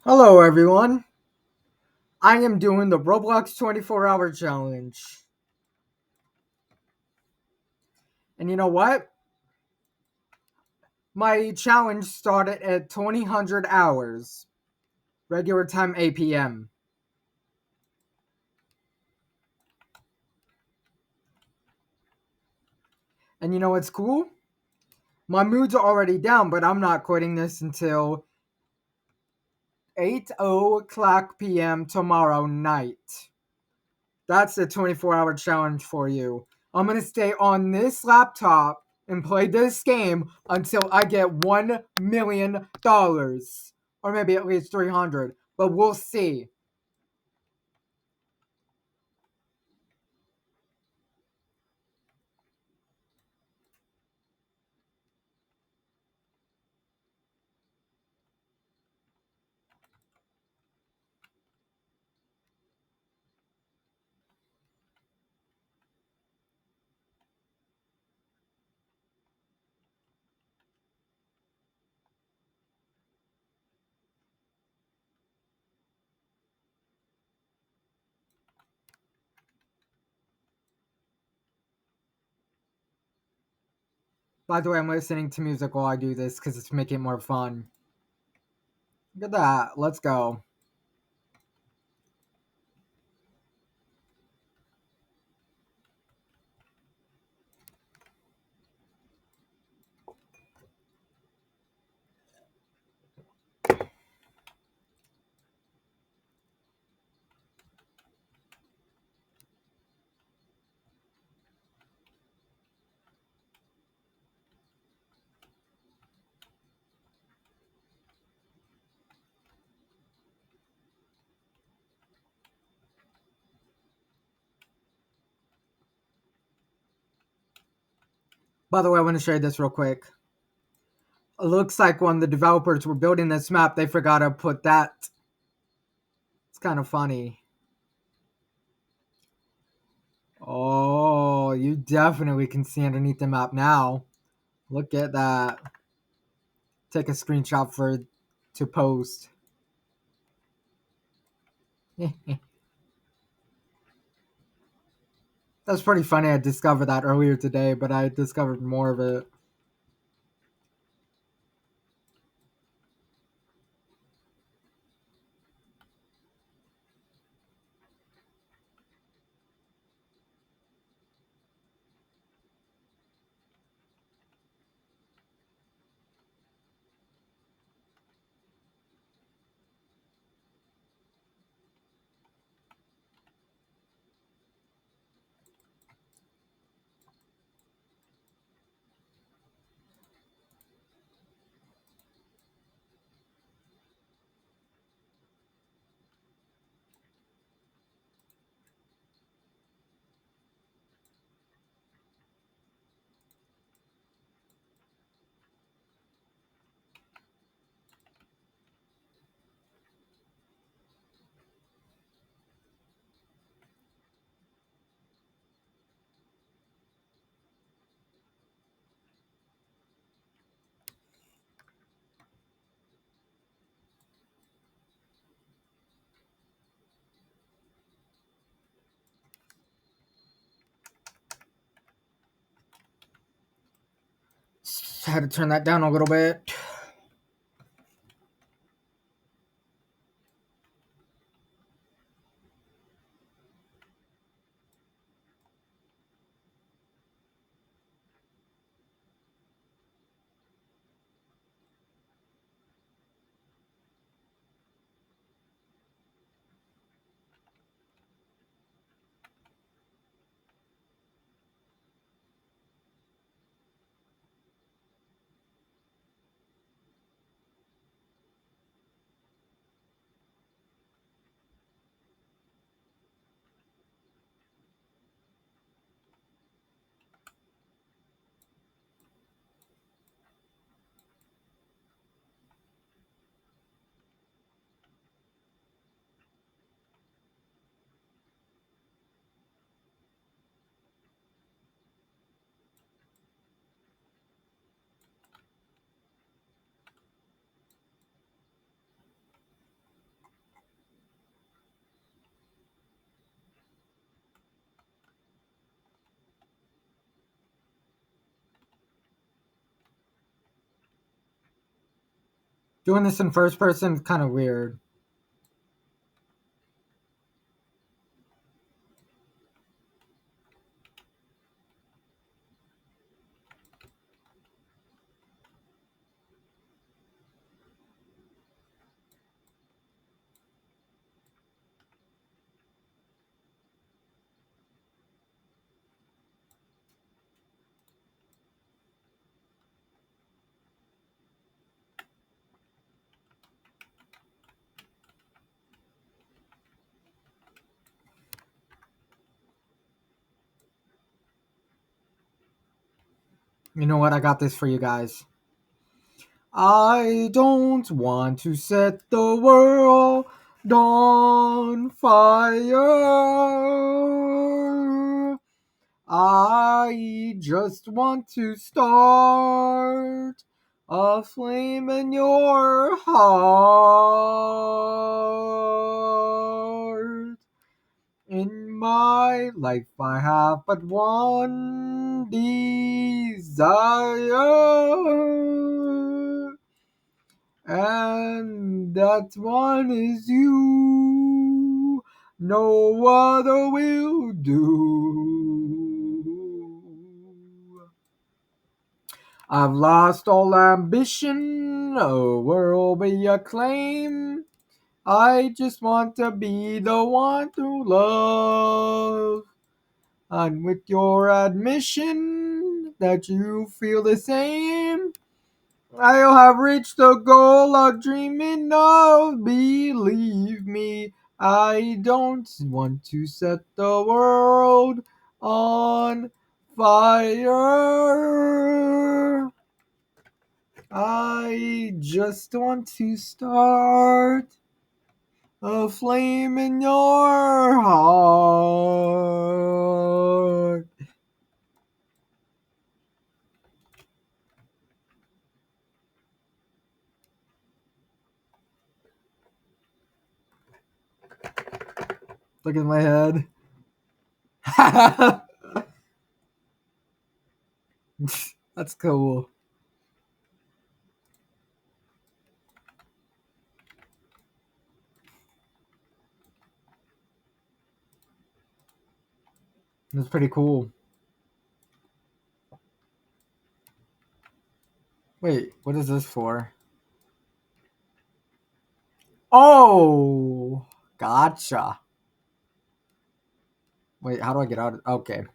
Hello, everyone. I am doing the Roblox 24-hour challenge. And you know what? My challenge started at 2000 hours, regular time 8 p.m. And you know what's cool? My mood's already down, but I'm not quitting this until 8 o'clock p.m. tomorrow night. That's the 24-hour challenge for you. I'm going to stay on this laptop and play this game until I get $1 million. Or maybe at least 300. But we'll see. By the way, I'm listening to music while I do this because it's making it more fun. Look at that. Let's go. By the way, I want to show you this real quick. It looks like when the developers were building this map, they forgot to put that. It's kind of funny. Oh, you definitely can see underneath the map now. Look at that. Take a screenshot for to post. That's pretty funny. I discovered that earlier today, but I discovered more of it. Had to turn that down a little bit. Doing this in first person is kind of weird. You know what? I got this for you guys. I don't want to set the world on fire. I just want to start a flame in your heart. In my life, I have but one desire, and that one is you. No other will do. I've lost all ambition, a world be acclaim. I just want to be the one to love. And with your admission that you feel the same, I'll have reached the goal of dreaming of. Believe me, I don't want to set the world on fire. I just want to start a flame in your heart. Look at my head. That's cool. That's pretty cool. Wait, what is this for? Oh, gotcha. Wait, how do I get out of okay.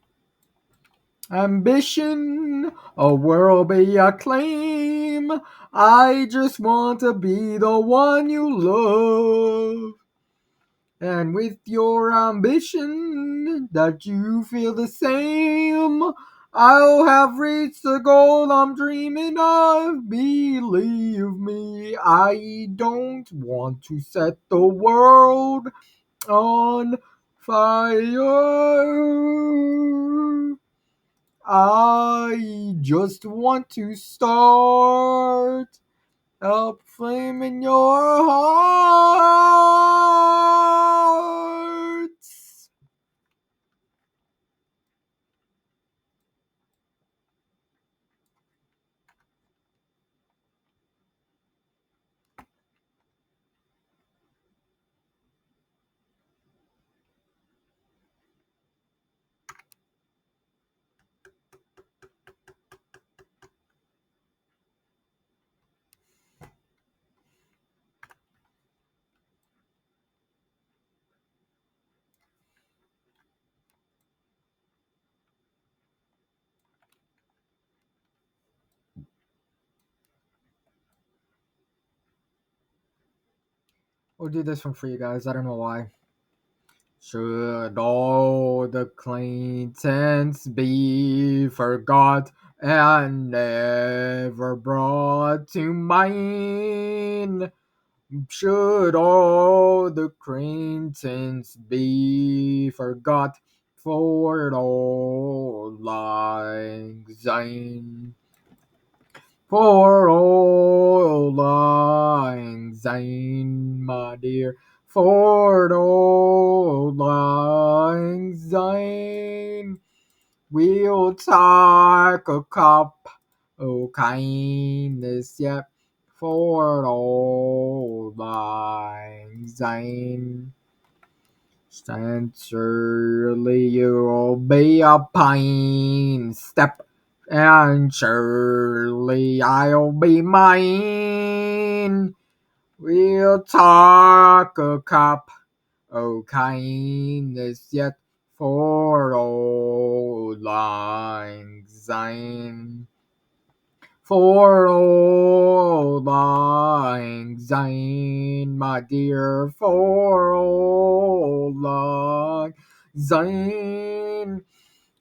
Ambition, a world be acclaim. I just want to be the one you love. And with your ambition, that you feel the same, I'll have reached the goal I'm dreaming of. Believe me, I don't want to set the world on fire. I just want to start up flame in your hearts. We'll do this one for you guys. I don't know why. Should all the acquaintance be forgot and never brought to mind? Should all the acquaintance be forgot for old lang syne? For old lang syne, my dear, for old lang syne, we'll take a cup of kindness yet for old sein. And surely you'll be a pine step, and surely I'll be mine. We'll talk a cup of kindness yet for old lang syne. For old lang syne, my dear, for old lang syne.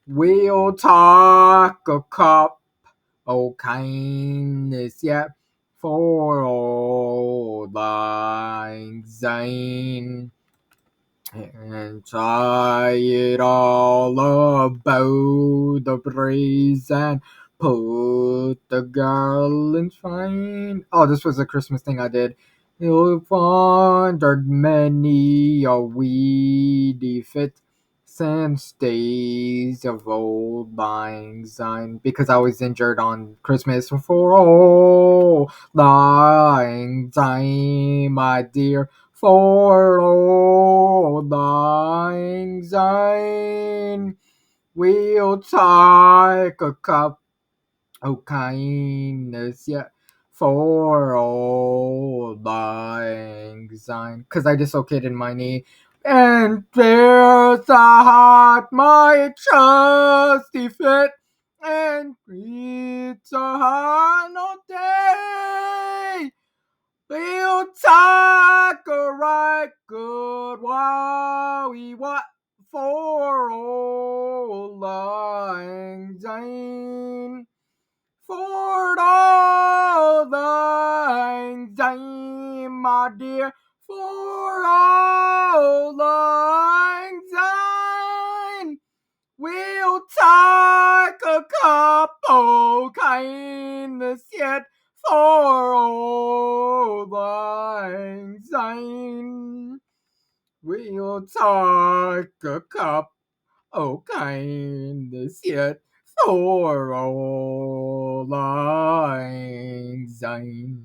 We'll talk a cup of kindness yet for old lang syne. And try it all about the breeze and put the girl in fine. Oh, this was a Christmas thing I did. You've wandered many a weedy fit since days of old lang syne, because I was injured on Christmas for old lang syne, my dear. For old lang syne, we'll take a cup of kindness, yeah. For old lang syne, because I dislocated my knee. And there's a heart my trusty fit, and it's a heart no day. We'll talk a right good while we what for old lang syne. For old lang syne, my dear. For old lang syne. We'll take a cup of kindness yet for old lang syne. We'll take a cup of kindness yet for old lang syne.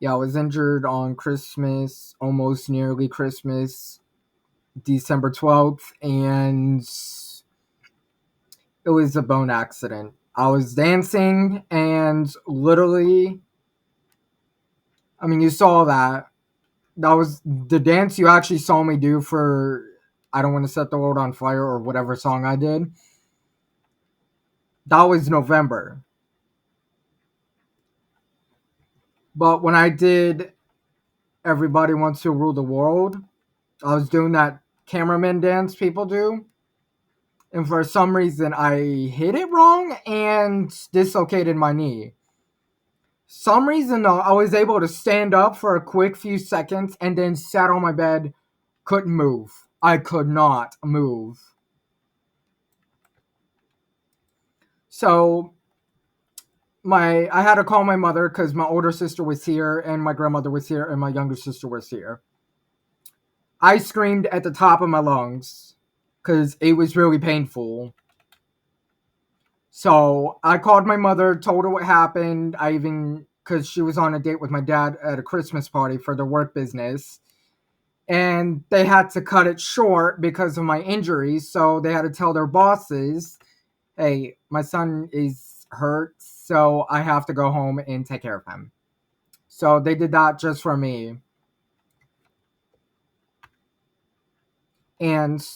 Yeah, I was injured on Christmas, almost nearly Christmas, December 12th, and it was a bone accident. I was dancing, and literally, I mean, you saw that. That was the dance you actually saw me do for I Don't Want to Set the World on Fire or whatever song I did. That was November. But when I did Everybody Wants to Rule the World, I was doing that cameraman dance people do. And for some reason, I hit it wrong and dislocated my knee. Some reason though, I was able to stand up for a quick few seconds and then sat on my bed, couldn't move. I could not move. So I had to call my mother because my older sister was here and my grandmother was here and my younger sister was here. I screamed at the top of my lungs because it was really painful. So I called my mother, told her what happened. I even, because she was on a date with my dad at a Christmas party for their work business. And they had to cut it short because of my injuries. So they had to tell their bosses, hey, my son is hurt, so I have to go home and take care of him. So they did that just for me. And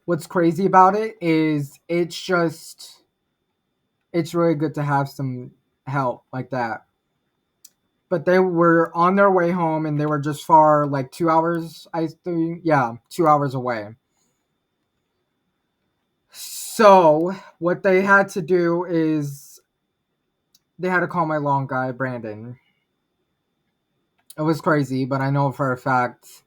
what's crazy about it is it's really good to have some help like that. But they were on their way home and they were just far, like 2 hours, I think. Yeah, 2 hours away. So what they had to do is they had to call my long guy, Brandon. It was crazy, but I know for a fact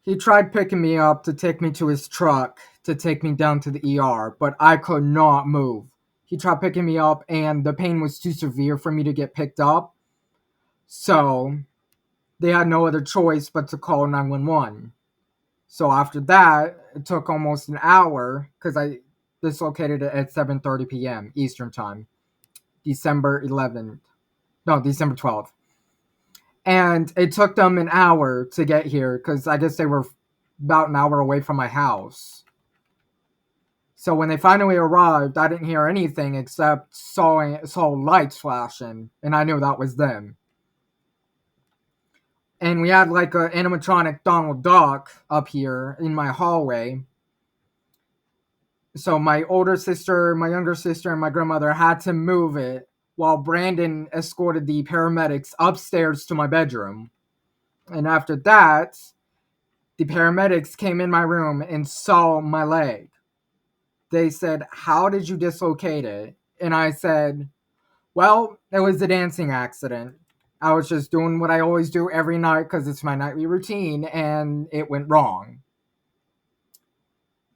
he tried picking me up to take me to his truck to take me down to the ER, but I could not move. He tried picking me up, and the pain was too severe for me to get picked up. So they had no other choice but to call 911. So after that, it took almost an hour because I dislocated it at 7:30 p.m. Eastern Time, December 11th. No, December 12th. And it took them an hour to get here because I guess they were about an hour away from my house. So when they finally arrived, I didn't hear anything except saw lights flashing, and I knew that was them. And we had like an animatronic Donald Duck up here in my hallway. So my older sister, my younger sister, and my grandmother had to move it while Brandon escorted the paramedics upstairs to my bedroom. And after that, the paramedics came in my room and saw my leg. They said, "How did you dislocate it?" And I said, "Well, it was a dancing accident. I was just doing what I always do every night because it's my nightly routine, and it went wrong."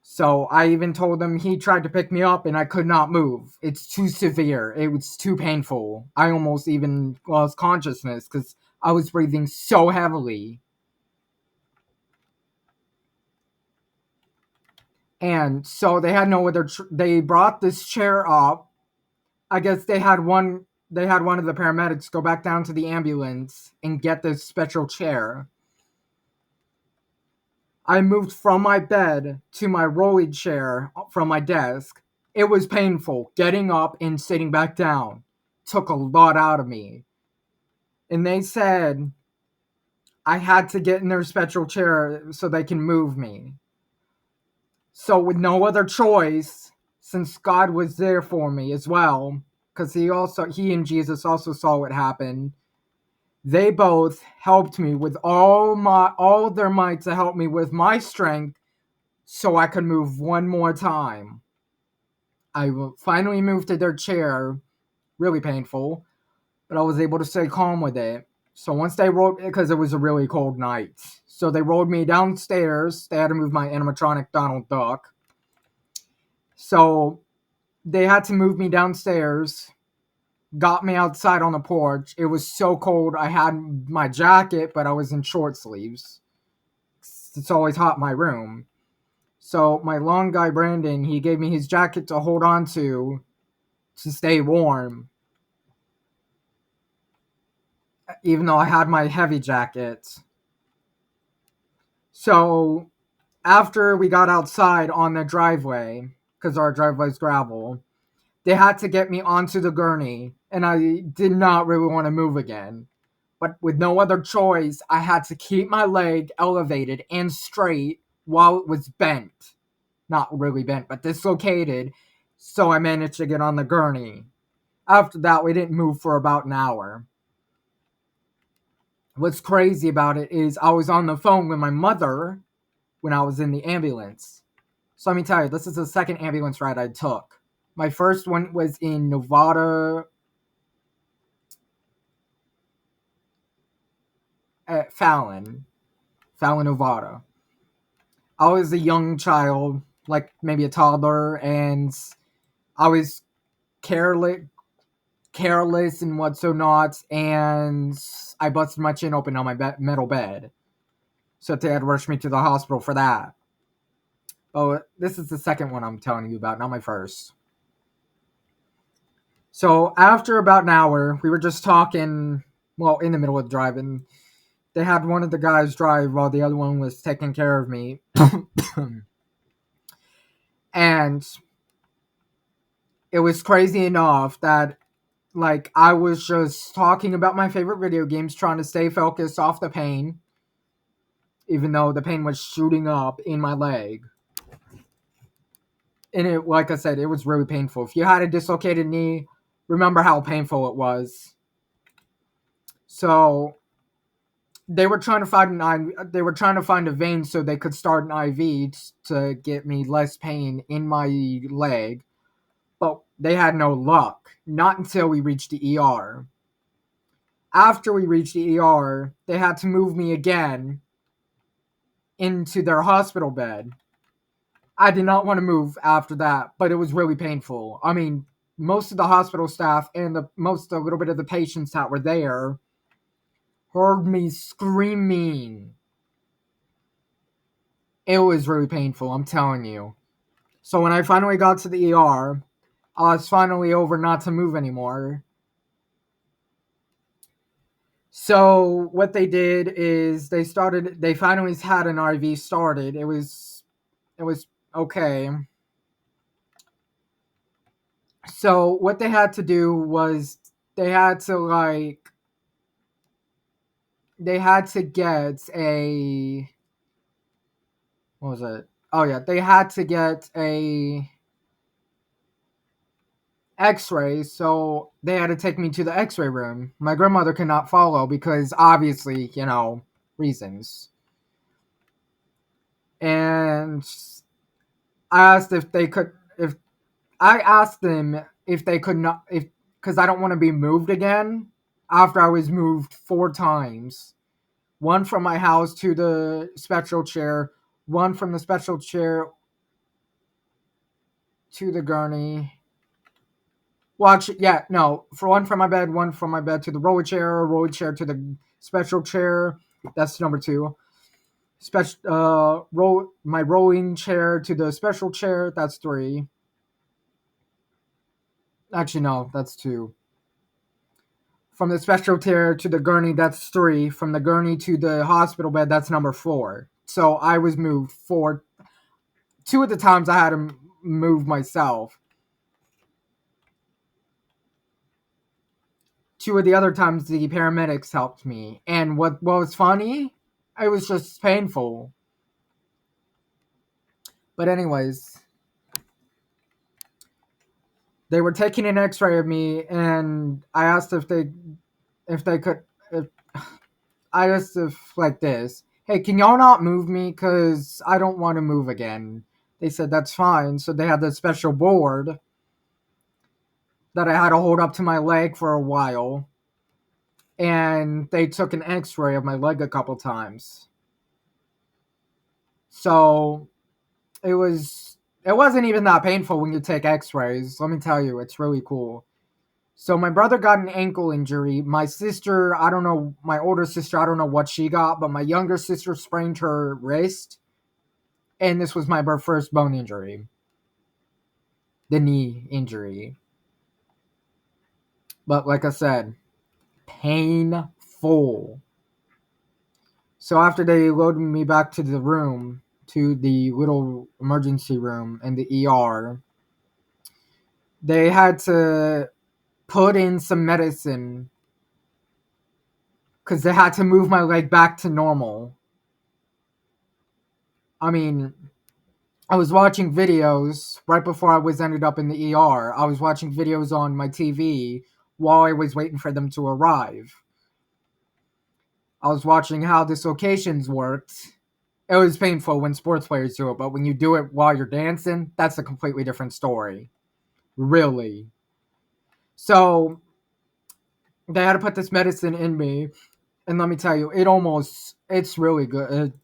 So I even told him he tried to pick me up and I could not move. It's too severe. It was too painful. I almost even lost consciousness because I was breathing so heavily. And so they had no other. They brought this chair up. I guess they had one. They had one of the paramedics go back down to the ambulance and get this special chair. I moved from my bed to my rolly chair from my desk. It was painful. Getting up and sitting back down took a lot out of me. And they said I had to get in their special chair so they can move me. So with no other choice, since God was there for me as well, because he and Jesus also saw what happened. They both helped me with all their might to help me with my strength so I could move one more time. I finally moved to their chair, really painful, but I was able to stay calm with it. So once they rolled, because it was a really cold night, so they rolled me downstairs. They had to move my animatronic Donald Duck. So they had to move me downstairs, got me outside on the porch. It was so cold. I had my jacket, but I was in short sleeves. It's always hot in my room. So my long guy Brandon, he gave me his jacket to hold on to stay warm. Even though I had my heavy jacket. So after we got outside on the driveway, because our driveway's gravel, they had to get me onto the gurney, and I did not really want to move again. But with no other choice, I had to keep my leg elevated and straight while it was bent. Not really bent, but dislocated. So I managed to get on the gurney. After that, we didn't move for about an hour. What's crazy about it is I was on the phone with my mother when I was in the ambulance. So let me tell you, this is the second ambulance ride I took. My first one was in Nevada, at Fallon, Nevada. I was a young child, like maybe a toddler, and I was careless, and what's so not, and I busted my chin open on my metal bed. So they had to rush me to the hospital for that. Oh, this is the second one I'm telling you about, not my first. So after about an hour, we were just talking, well, in the middle of driving. They had one of the guys drive while the other one was taking care of me. And it was crazy enough that, like, I was just talking about my favorite video games, trying to stay focused off the pain, even though the pain was shooting up in my leg. And it, like I said, it was really painful. If you had a dislocated knee, remember how painful it was. So they were trying to find a vein so they could start an IV to get me less pain in my leg, but they had no luck. Not until we reached the ER. After we reached the ER, they had to move me again into their hospital bed. I did not want to move after that, but it was really painful. I mean, most of the hospital staff and a little bit of the patients that were there heard me screaming. It was really painful, I'm telling you. So when I finally got to the ER, I was finally over not to move anymore. So what they did is they finally had an RV started. It was okay. So what they had to do was they had to like they had to get a what was it? Oh yeah, they had to get a X-ray, so they had to take me to the X-ray room. My grandmother could not follow because obviously, reasons. And I asked if I asked them if they could not if because I don't want to be moved again after I was moved 4 times. One from my house to the special chair, one from the special chair to the gurney. Well, actually, yeah, no, for one from my bed to the roller chair to the special chair. That's number two. Special my rolling chair to the special chair. That's three. Actually, no, that's two. From the special chair to the gurney, that's three. From the gurney to the hospital bed, that's number four. So I was moved four. Two of the times I had to move myself. Two of the other times the paramedics helped me. And what was funny? It was just painful. But anyways, they were taking an X-ray of me, and I asked if they could if I asked if like this. Hey, can y'all not move me? Cause I don't want to move again. They said that's fine. So they had this special board that I had to hold up to my leg for a while, and they took an X-ray of my leg a couple times. So it wasn't even that painful when you take X-rays. Let me tell you, it's really cool. So my brother got an ankle injury. My sister, I don't know, my older sister, I don't know what she got, but my younger sister sprained her wrist, and this was my first bone injury, the knee injury. But like I said, painful. So after they loaded me back to the room, to the little emergency room in the ER, they had to put in some medicine because they had to move my leg back to normal. I mean, I was watching videos right before I was ended up in the ER. I was watching videos on my TV while I was waiting for them to arrive. I was watching how dislocations worked. It was painful when sports players do it, but when you do it while you're dancing, that's a completely different story. Really. So they had to put this medicine in me, and let me tell you, it's really good.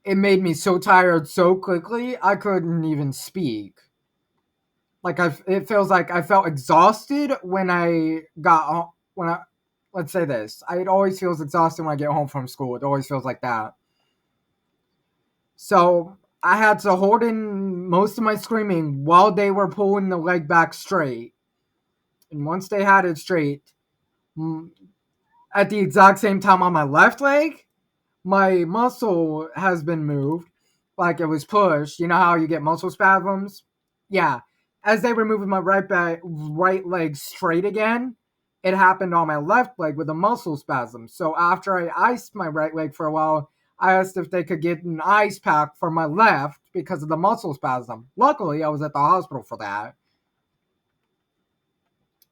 It made me so tired so quickly, I couldn't even speak. It feels like I felt exhausted when I got home. Let's say this, it always feels exhausted when I get home from school. It always feels like that. So I had to hold in most of my screaming while they were pulling the leg back straight. And once they had it straight, at the exact same time on my left leg, my muscle has been moved, like it was pushed. You know how you get muscle spasms? Yeah. As they were moving my right leg straight again, it happened on my left leg with a muscle spasm. So after I iced my right leg for a while, I asked if they could get an ice pack for my left because of the muscle spasm. Luckily, I was at the hospital for that.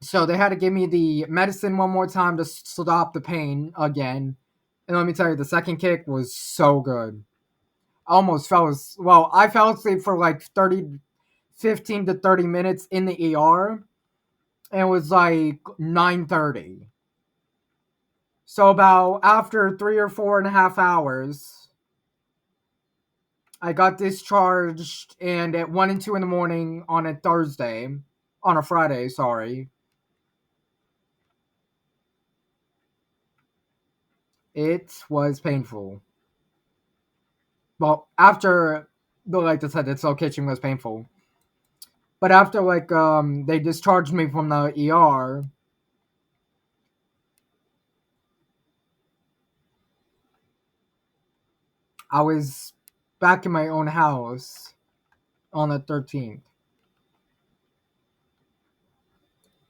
So they had to give me the medicine one more time to stop the pain again. And let me tell you, the second kick was so good. I fell asleep for like 15 to 30 minutes in the ER, and it was like 9:30. So about after 3 or 4.5 hours, I got discharged, and at 1 and 2 in the morning on a Friday, sorry. It was painful. Well, after like I said, the slow kitchen was painful. But after they discharged me from the ER, I was back in my own house on the 13th.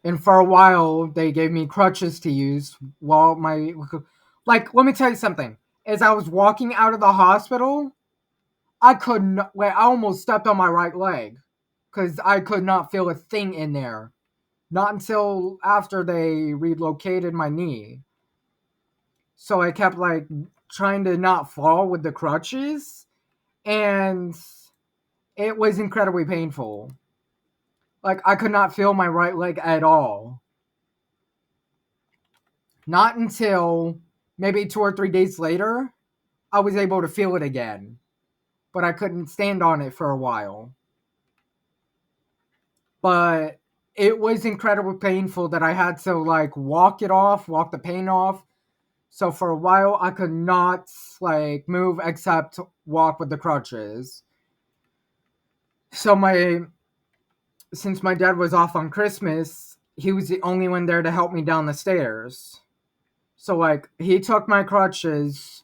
And for a while, they gave me crutches to use while my. Like, let me tell you something. As I was walking out of the hospital, I could not. Like, I almost stepped on my right leg because I could not feel a thing in there. Not until after they relocated my knee. So I kept, like, trying to not fall with the crutches. And it was incredibly painful. Like, I could not feel my right leg at all. Not until maybe 2 or 3 days later, I was able to feel it again. But I couldn't stand on it for a while. But it was incredibly painful that I had to, like, walk the pain off. So for a while, I could not, like, move except walk with the crutches. So since my dad was off on Christmas, he was the only one there to help me down the stairs. So, like, he took my crutches,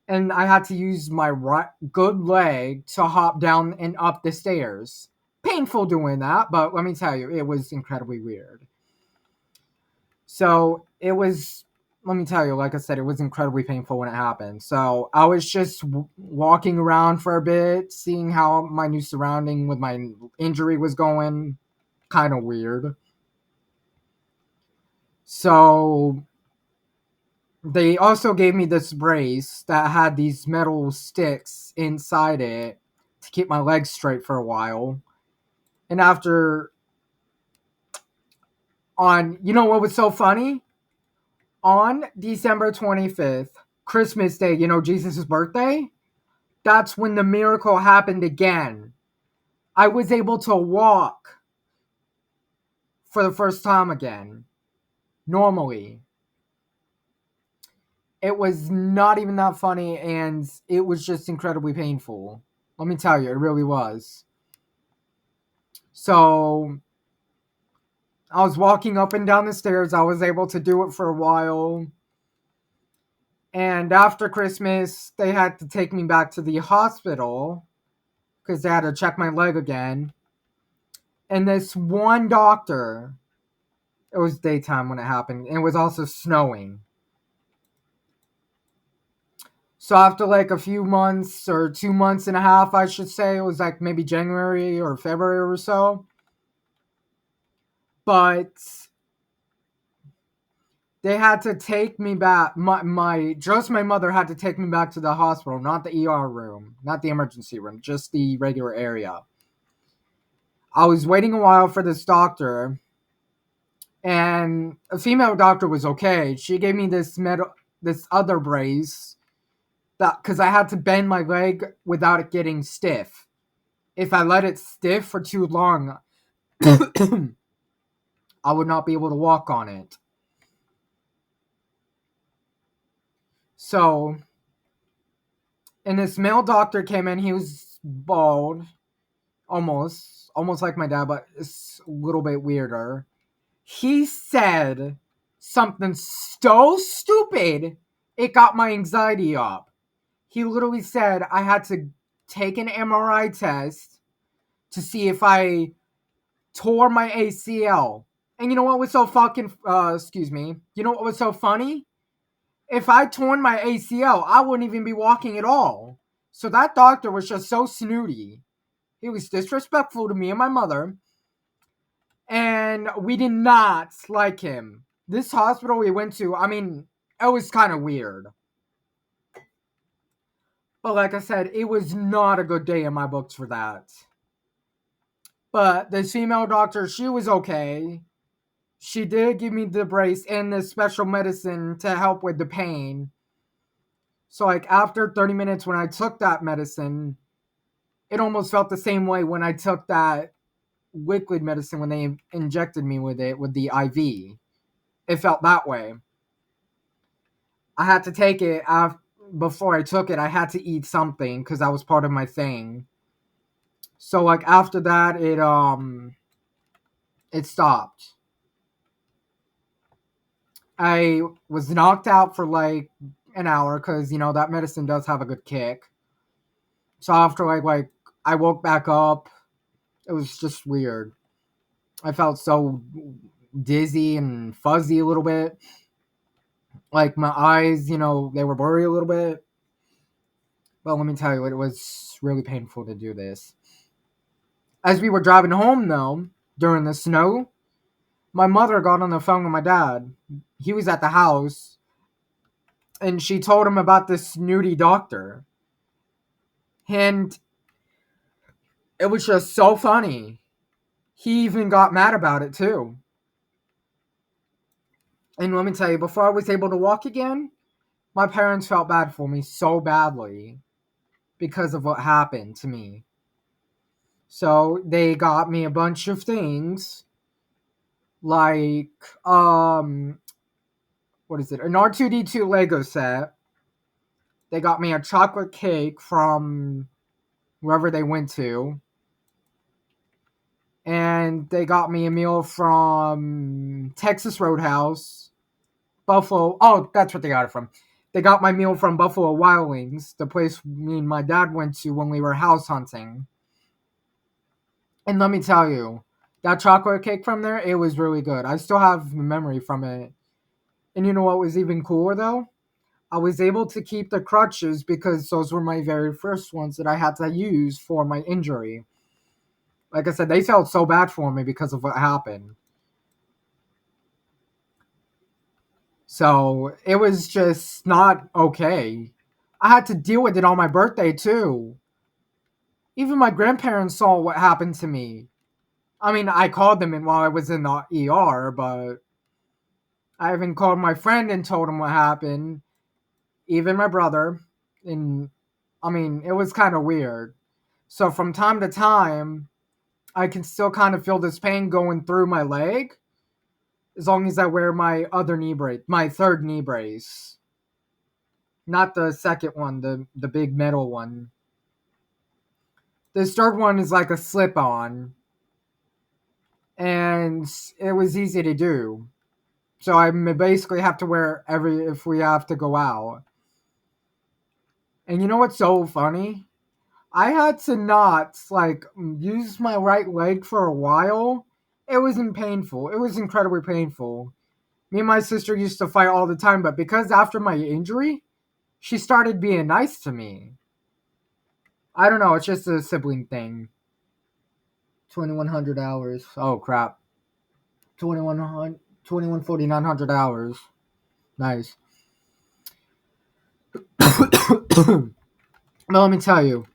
and I had to use my good leg to hop down and up the stairs. Painful doing that, but let me tell you, it was incredibly weird. So, let me tell you, like I said, it was incredibly painful when it happened. So, I was just walking around for a bit, seeing how my new surrounding with my injury was going. Kind of weird. So, they also gave me this brace that had these metal sticks inside it to keep my legs straight for a while. And you know what was so funny? On December 25th, Christmas Day, Jesus' birthday, that's when the miracle happened again. I was able to walk for the first time again, normally. It was not even that funny, and it was just incredibly painful. Let me tell you, it really was. So, I was walking up and down the stairs. I was able to do it for a while. And after Christmas, they had to take me back to the hospital because they had to check my leg again. And this one doctor, it was daytime when it happened, and it was also snowing. So after like a few months or 2 months and a half, I should say, it was like maybe January or February or so. But they had to take me back. My mother had to take me back to the hospital, not the ER room, not the emergency room, just the regular area. I was waiting a while for this doctor, and a female doctor was okay. She gave me this other brace that because I had to bend my leg without it getting stiff. If I let it stiff for too long, I would not be able to walk on it. So, and this male doctor came in. He was bald, almost like my dad, but it's a little bit weirder. He said something so stupid, it got my anxiety up. He literally said I had to take an MRI test to see if I tore my ACL. And you know what was so excuse me. You know what was so funny? If I torn my ACL, I wouldn't even be walking at all. So that doctor was just so snooty. He was disrespectful to me and my mother. And we did not like him. This hospital we went to, I mean, it was kind of weird. But like I said, it was not a good day in my books for that. But this female doctor, she was okay. She did give me the brace and the special medicine to help with the pain. So, like, after 30 minutes when I took that medicine, it almost felt the same way when I took that liquid medicine when they injected me with it, with the IV. It felt that way. I had to take it before I took it. I had to eat something because that was part of my thing. So, like, after that, it stopped. I was knocked out for like an hour because, that medicine does have a good kick. So after I woke back up, it was just weird. I felt so dizzy and fuzzy a little bit. Like my eyes, they were blurry a little bit. But let me tell you, it was really painful to do this. As we were driving home, though, during the snow, my mother got on the phone with my dad. He was at the house, and she told him about this snooty doctor. And it was just so funny. He even got mad about it, too. And let me tell you, before I was able to walk again, my parents felt bad for me so badly because of what happened to me. So they got me a bunch of things like what is it? An R2D2 Lego set. They got me a chocolate cake from wherever they went to. And they got me a meal from Texas Roadhouse. Buffalo. Oh, that's what they got it from. They got my meal from Buffalo Wild Wings, the place me and my dad went to when we were house hunting. And let me tell you, that chocolate cake from there, it was really good. I still have the memory from it. And you know what was even cooler though? I was able to keep the crutches because those were my very first ones that I had to use for my injury. Like I said, they felt so bad for me because of what happened. So it was just not okay. I had to deal with it on my birthday too. Even my grandparents saw what happened to me. I mean, I called them in while I was in the ER, but I even called my friend and told him what happened. Even my brother. And I mean, it was kind of weird. So from time to time, I can still kind of feel this pain going through my leg as long as I wear my other knee brace, my third knee brace. Not the second one, the big metal one. This third one is like a slip on, and it was easy to do. So I basically have to wear every if we have to go out. And you know what's so funny? I had to not use my right leg for a while. It wasn't painful. It was incredibly painful. Me and my sister used to fight all the time, but because after my injury, she started being nice to me. I don't know, it's just a sibling thing. 2100 hours. Oh crap. 2100 21,490 hours. Nice. But let me tell you,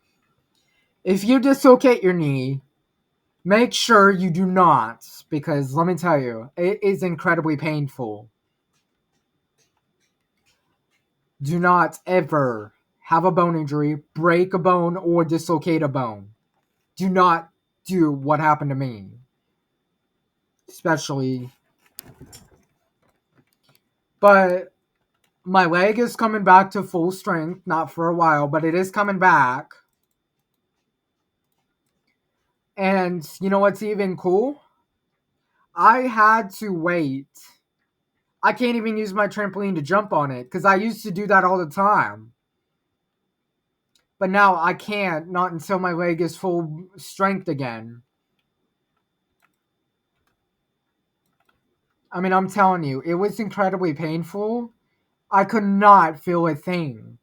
if you dislocate your knee, make sure you do not, because let me tell you, it is incredibly painful. Do not ever have a bone injury, break a bone, or dislocate a bone. Do not do what happened to me. Especially. But my leg is coming back to full strength, not for a while, but it is coming back. And you know what's even cool? I had to wait. I can't even use my trampoline to jump on it because I used to do that all the time. But now I can't, not until my leg is full strength again. I mean, I'm telling you, it was incredibly painful. I could not feel a thing.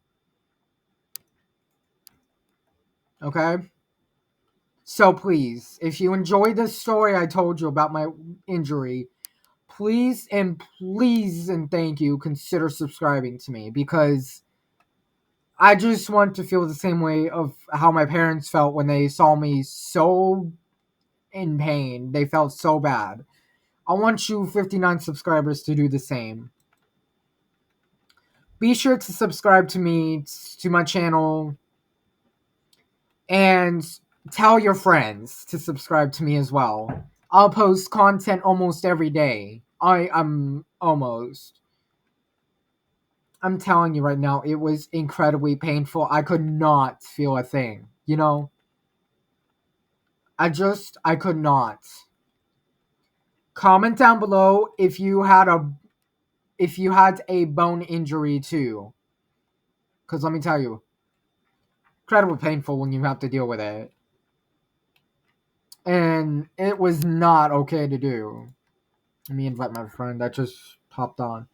Okay? So please, if you enjoyed this story I told you about my injury, please and thank you, consider subscribing to me because I just want to feel the same way of how my parents felt when they saw me so in pain. They felt so bad. I want you 59 subscribers to do the same. Be sure to subscribe to me, to my channel, and tell your friends to subscribe to me as well. I'll post content almost every day. I'm almost. I'm telling you right now, it was incredibly painful. I could not feel a thing. I could not. Comment down below if you had a bone injury too. Cause let me tell you, incredibly painful when you have to deal with it. And it was not okay to do. Let me invite my friend that just popped on.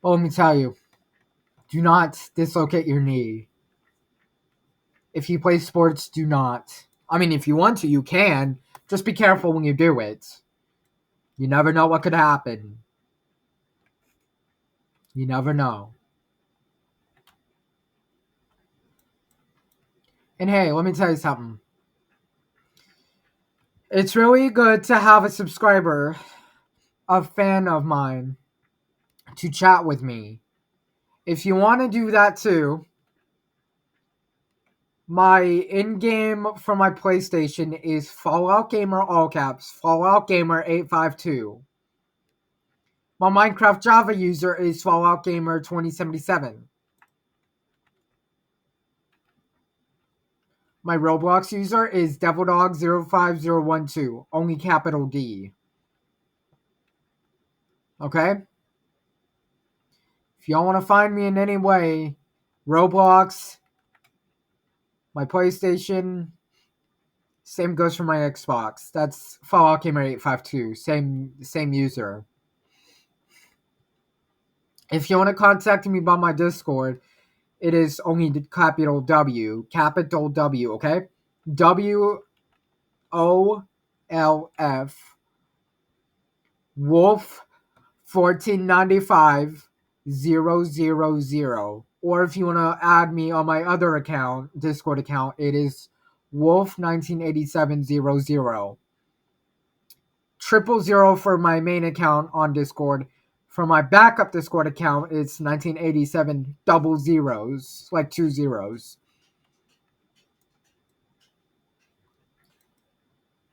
Well, let me tell you, do not dislocate your knee. If you play sports, do not. I mean, if you want to, you can. Just be careful when you do it. You never know what could happen. You never know. And hey, let me tell you something. It's really good to have a subscriber, a fan of mine, to chat with me. If you want to do that too, my in-game for my PlayStation is Fallout Gamer all caps, Fallout Gamer 852. My Minecraft Java user is Fallout Gamer 2077. My Roblox user is DevilDog05012, only capital D. Okay? If y'all want to find me in any way, Roblox, my PlayStation, same goes for my Xbox. That's Fallout Gamer 852, same user. If you want to contact me by my Discord, it is only capital W, okay? WOLF Wolf 1495 000. Or if you want to add me on my other account, Discord account, it is Wolf 198700. 000 for my main account on Discord. For my backup Discord account, it's 1987 double zeros, like 2 zeros.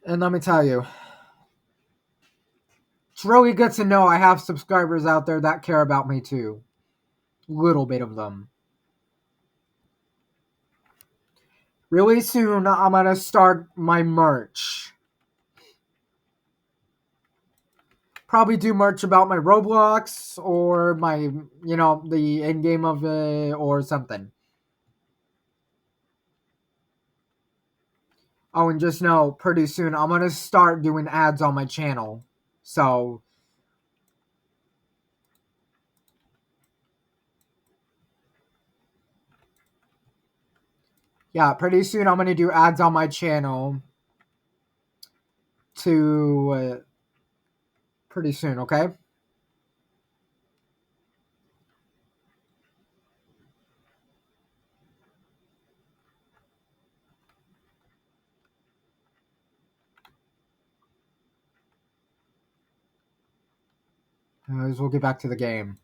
And let me tell you, it's really good to know I have subscribers out there that care about me too. Little bit of them. Really soon, I'm gonna start my merch. Probably do merch about my Roblox or my, the end game of it or something. Oh, and just know, pretty soon I'm gonna start doing ads on my channel. So, yeah, pretty soon I'm gonna do ads on my channel. To pretty soon, okay? Anyways, we'll get back to the game.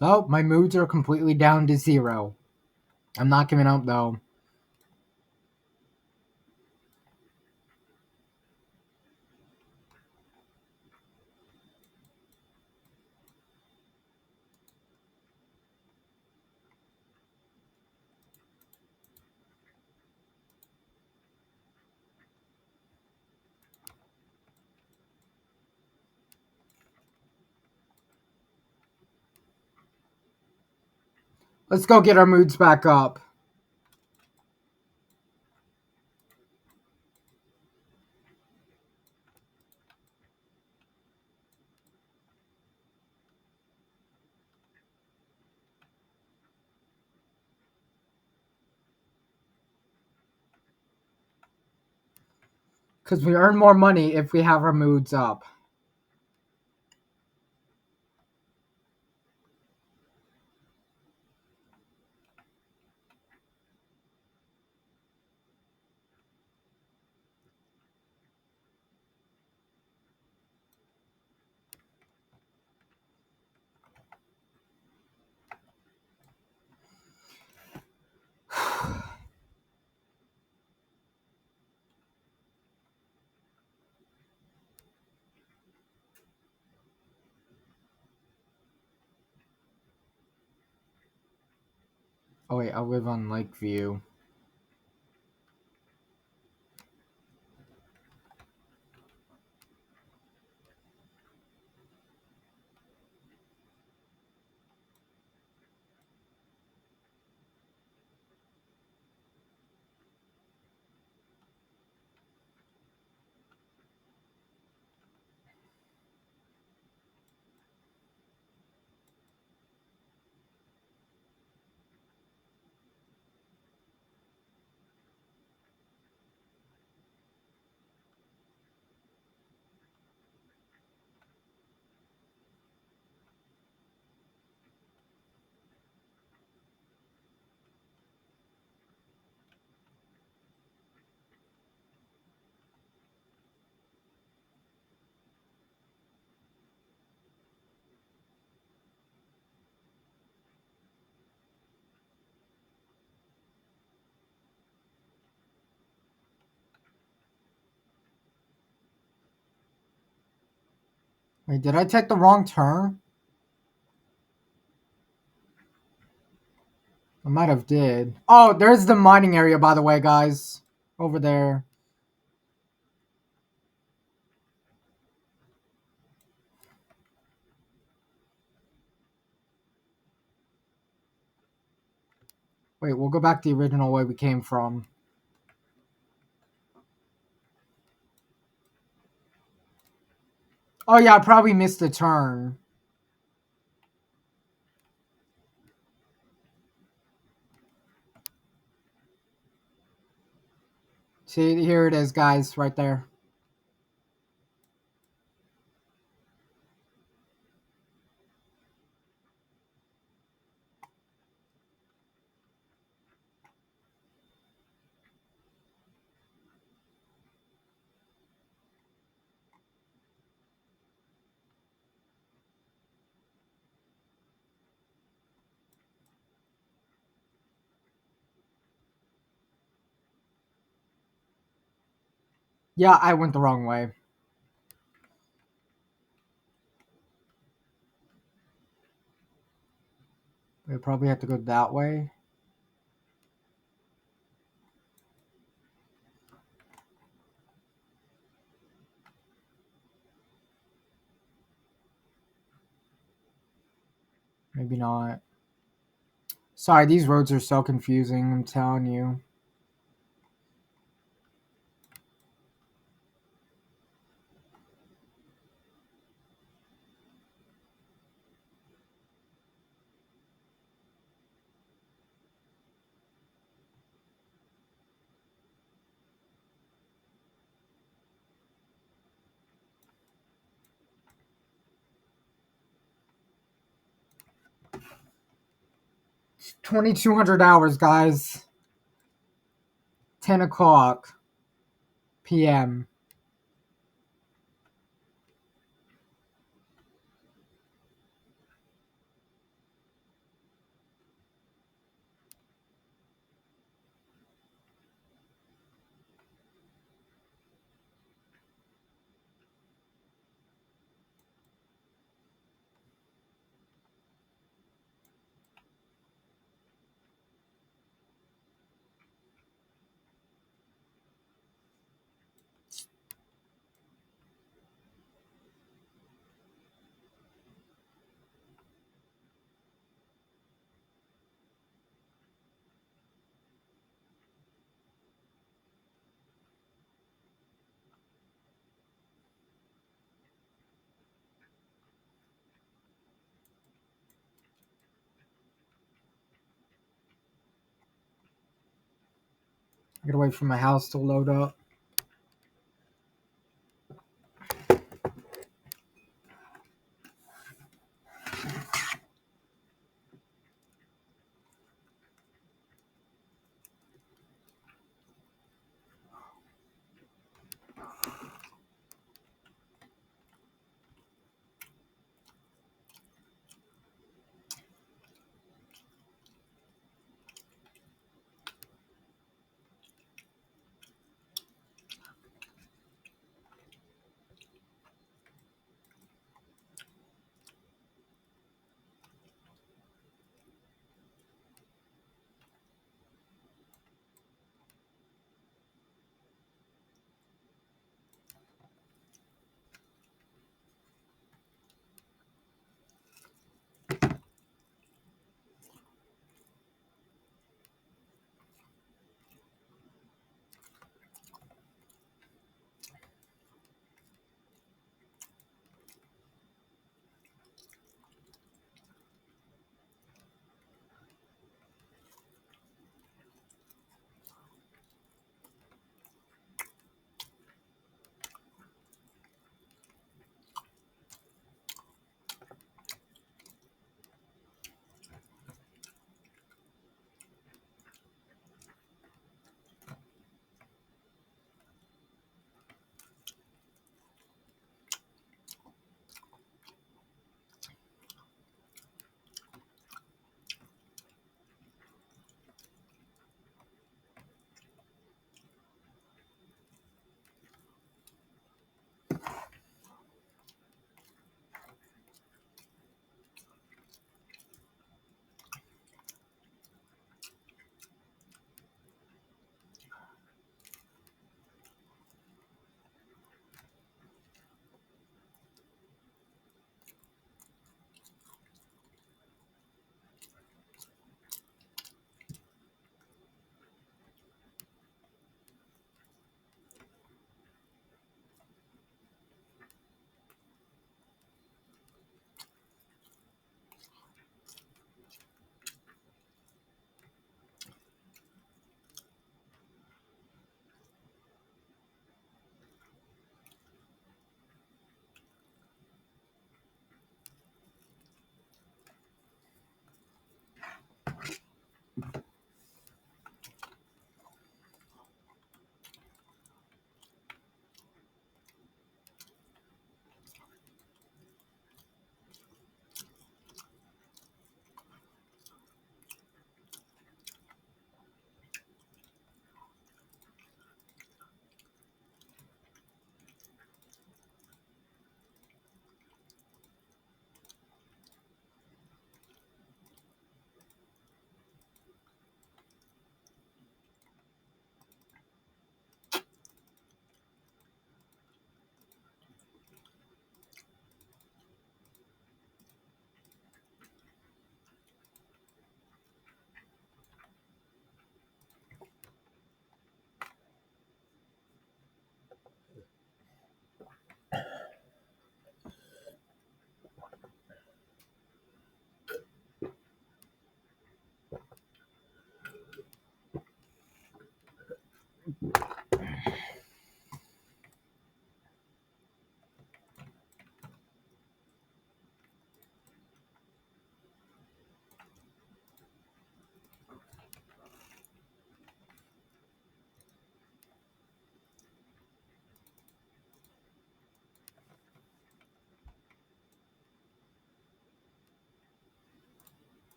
Oh, my moods are completely down to 0. I'm not giving up though. Let's go get our moods back up. Because we earn more money if we have our moods up. Oh wait, I live on Lakeview. Wait, did I take the wrong turn? I might have did. Oh, there's the mining area, by the way, guys. Over there. Wait, we'll go back the original way we came from. Oh yeah, I probably missed the turn. See, here it is, guys, right there. Yeah, I went the wrong way. We probably have to go that way. Maybe not. Sorry, these roads are so confusing, I'm telling you. It's 2,200 hours, guys. 10 o'clock p.m. Gotta wait for my house to load up.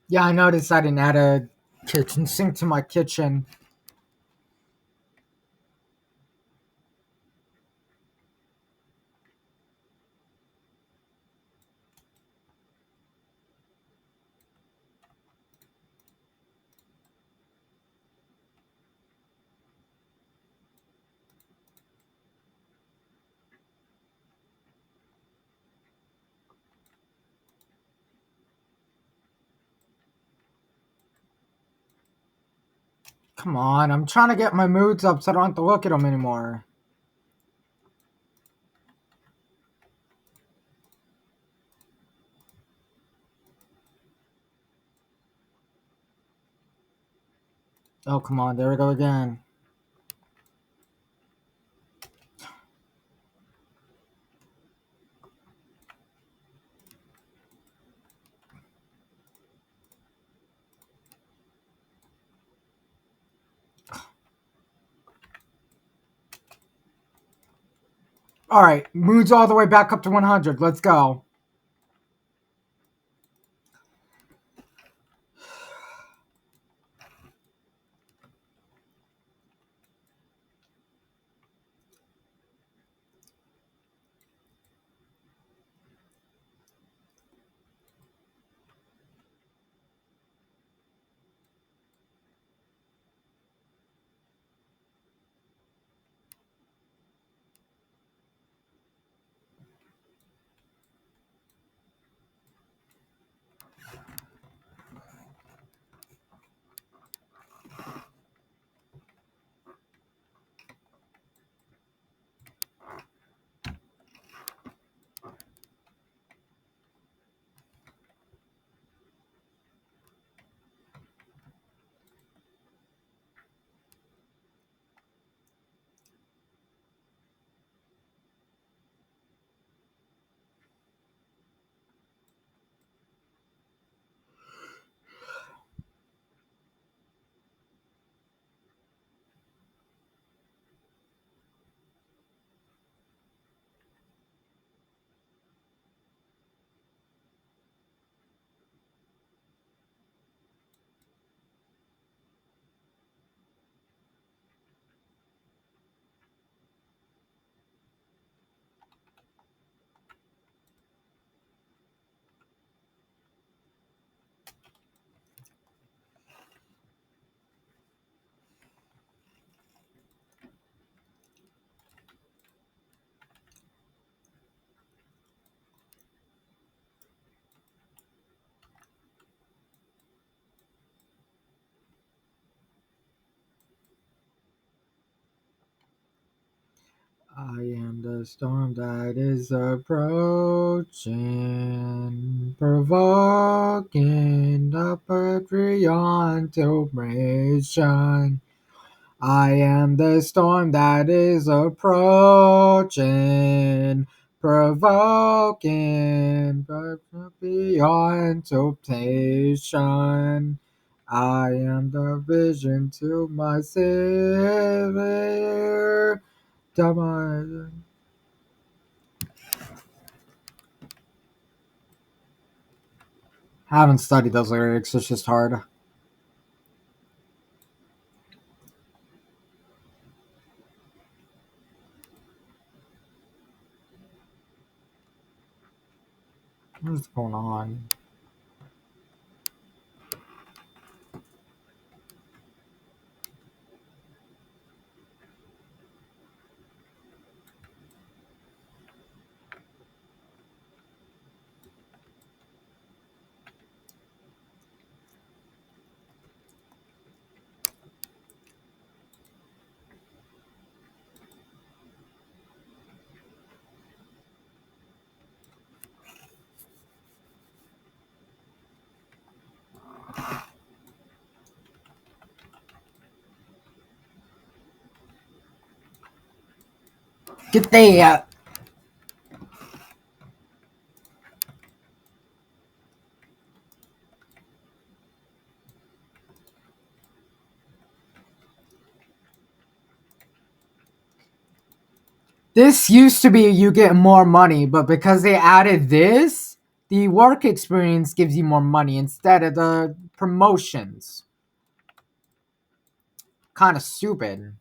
Yeah, I noticed I didn't add a kitchen sink to my kitchen. Come on, I'm trying to get my moods up so I don't have to look at them anymore. Oh, come on, there we go again. All right, mood's all the way back up to 100. Let's go. I am the storm that is approaching, provoking the perfect beyond duration. I am the storm that is approaching, provoking perfect beyond temptation. I am the vision to my Savior. I haven't studied those lyrics, it's just hard. What's going on? Get there! This used to be you get more money, but because they added this, The work experience gives you more money instead of the promotions. Kind of stupid.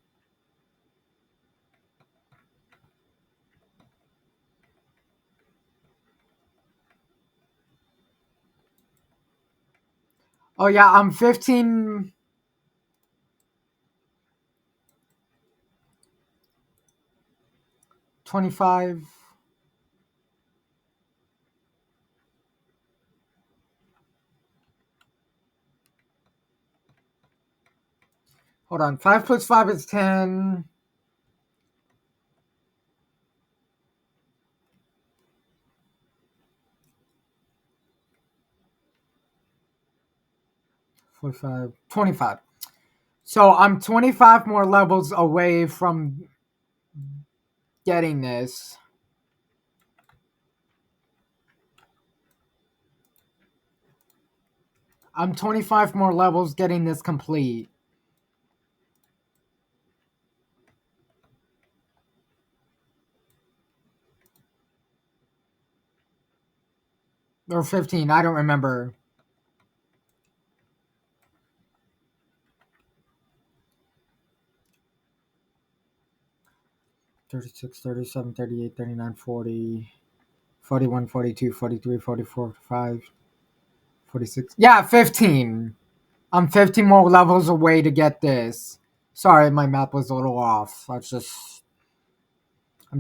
Oh yeah, I'm 15. 25. Hold on. 5 plus 5 is 10. 45. 25. So I'm 25 more levels away from getting this. I'm 25 more levels getting this complete. Or 15. I don't remember. 36, 37, 38, 39, 40, 41, 42, 43, 44, 45, 46. Yeah, 15. I'm 15 more levels away to get this. Sorry, my math was a little off. I'm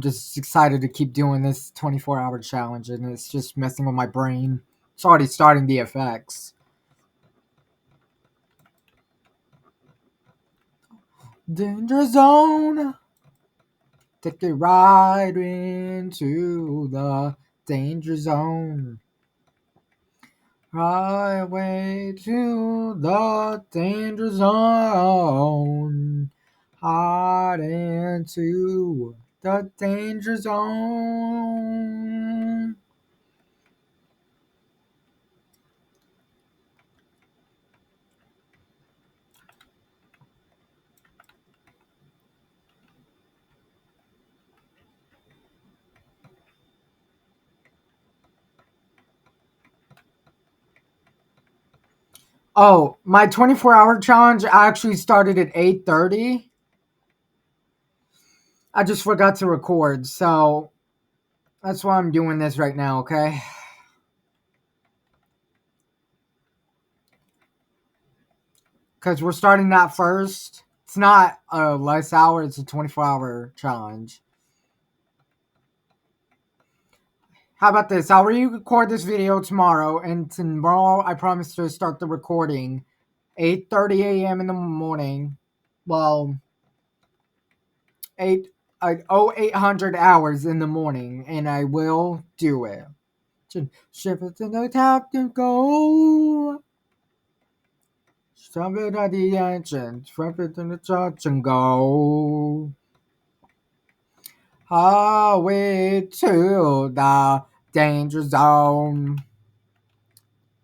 just excited to keep doing this 24-hour challenge, and it's just messing with my brain. It's already starting the effects. Danger zone. Take it right into the danger zone. Highway to the danger zone. Hot into the danger zone. Oh, my 24-hour challenge actually started at 8:30. I just forgot to record, so that's why I'm doing this right now, okay? Because we're starting that first. It's not a less hour, it's a 24-hour challenge. How about this? I'll re-record this video tomorrow, and tomorrow I promise to start the recording 8:30 a.m. in the morning. Well, 800 hours in the morning, and I will do it. Ship it to the top to go. Stop it at the engine, drop it in the church and go. Highway to the danger zone.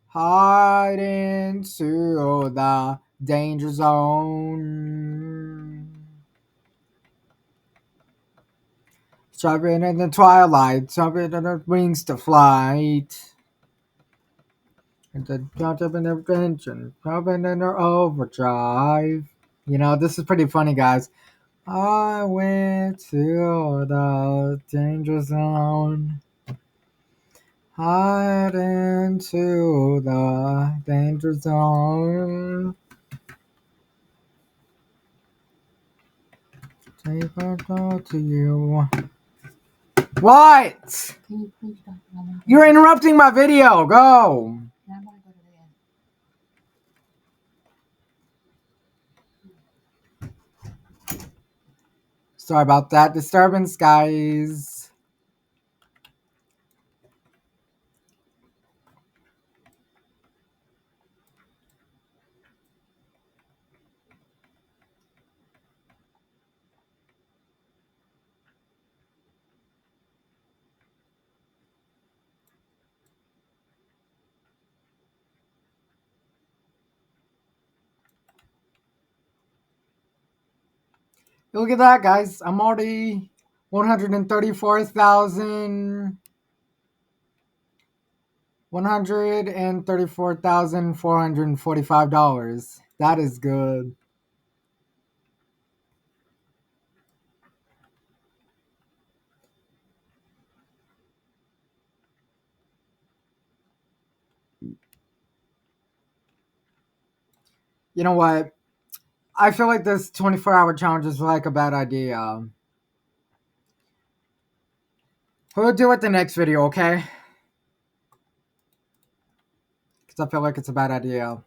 Hide into the danger zone. Jumping in the twilight, jumping in the wings to flight. And the jumping in the engine, jumping in the overdrive. You know, this is pretty funny, guys. I went to the danger zone. Hide into the danger zone. Take a thought to you. What? Can you please stop? You're interrupting my video. Go. Yeah, I'm gonna go to the end. Sorry about that disturbance, guys. Look at that, guys. I'm already 134,000. $134,445. That is good. You know what? I feel like this 24-hour challenge is like a bad idea. We'll do it the next video, okay? Because I feel like it's a bad idea.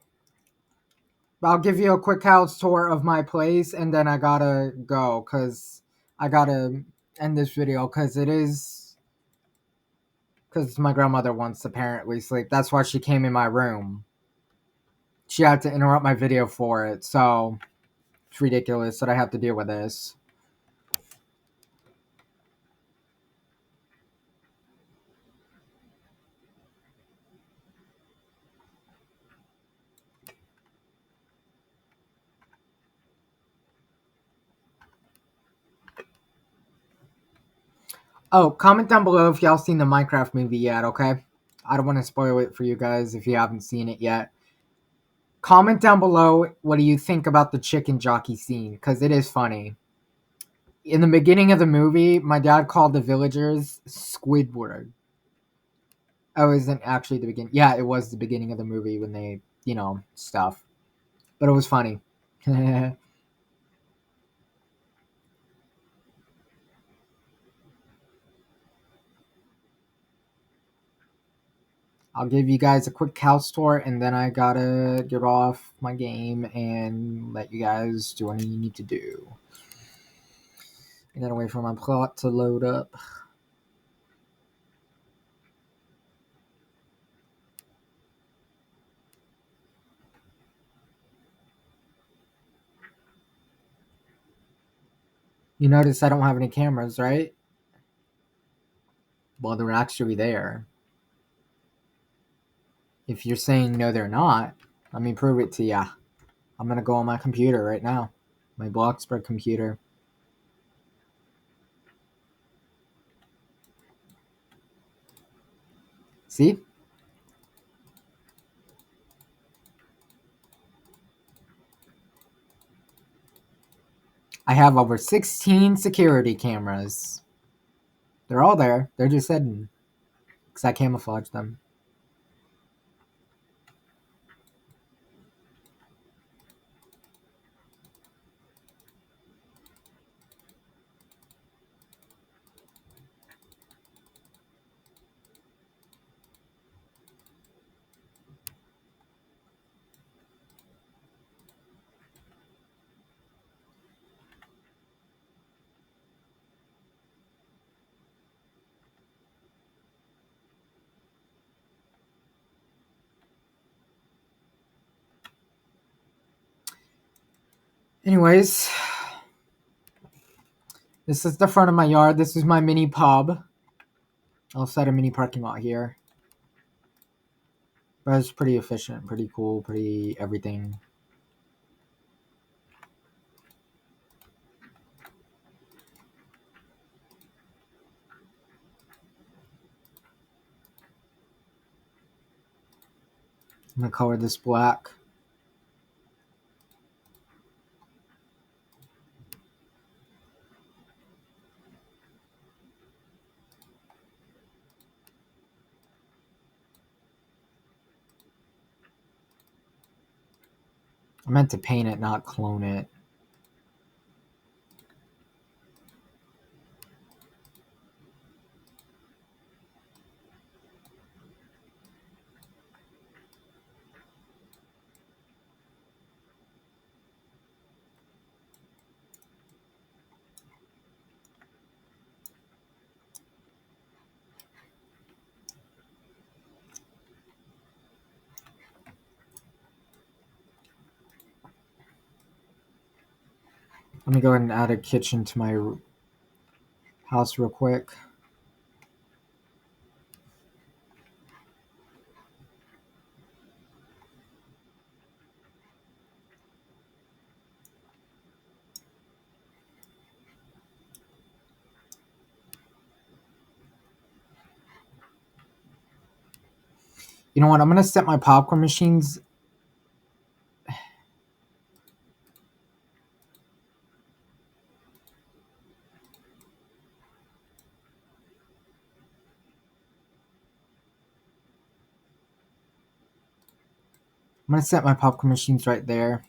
I'll give you a quick house tour of my place, and then I gotta go, because I gotta end this video, because my grandmother wants to apparently sleep. That's why she came in my room. She had to interrupt my video for it, so it's ridiculous that I have to deal with this. Oh, comment down below if y'all seen the Minecraft movie yet, okay? I don't want to spoil it for you guys if you haven't seen it yet. Comment down below what do you think about the chicken jockey scene, because it is funny. In the beginning of the movie, my dad called the villagers Squidward. Oh, it wasn't actually the beginning. Yeah, it was the beginning of the movie when they, stuff. But it was funny. I'll give you guys a quick house tour, and then I gotta get off my game and let you guys do what you need to do. I gotta wait for my plot to load up. You notice I don't have any cameras, right? Well, they're actually there. If you're saying no, they're not, let me prove it to ya. I'm gonna go on my computer right now. My bloxburg computer. See? I have over 16 security cameras. They're all there. They're just hidden. Because I camouflage them. Anyways, this is the front of my yard. This is my mini pub. I'll set a mini parking lot here. But it's pretty efficient, pretty cool, pretty everything. I'm gonna color this black. I meant to paint it, not clone it. Let me go ahead and add a kitchen to my house real quick. You know what? I'm gonna set my popcorn machines. I'm gonna set my popcorn machines right there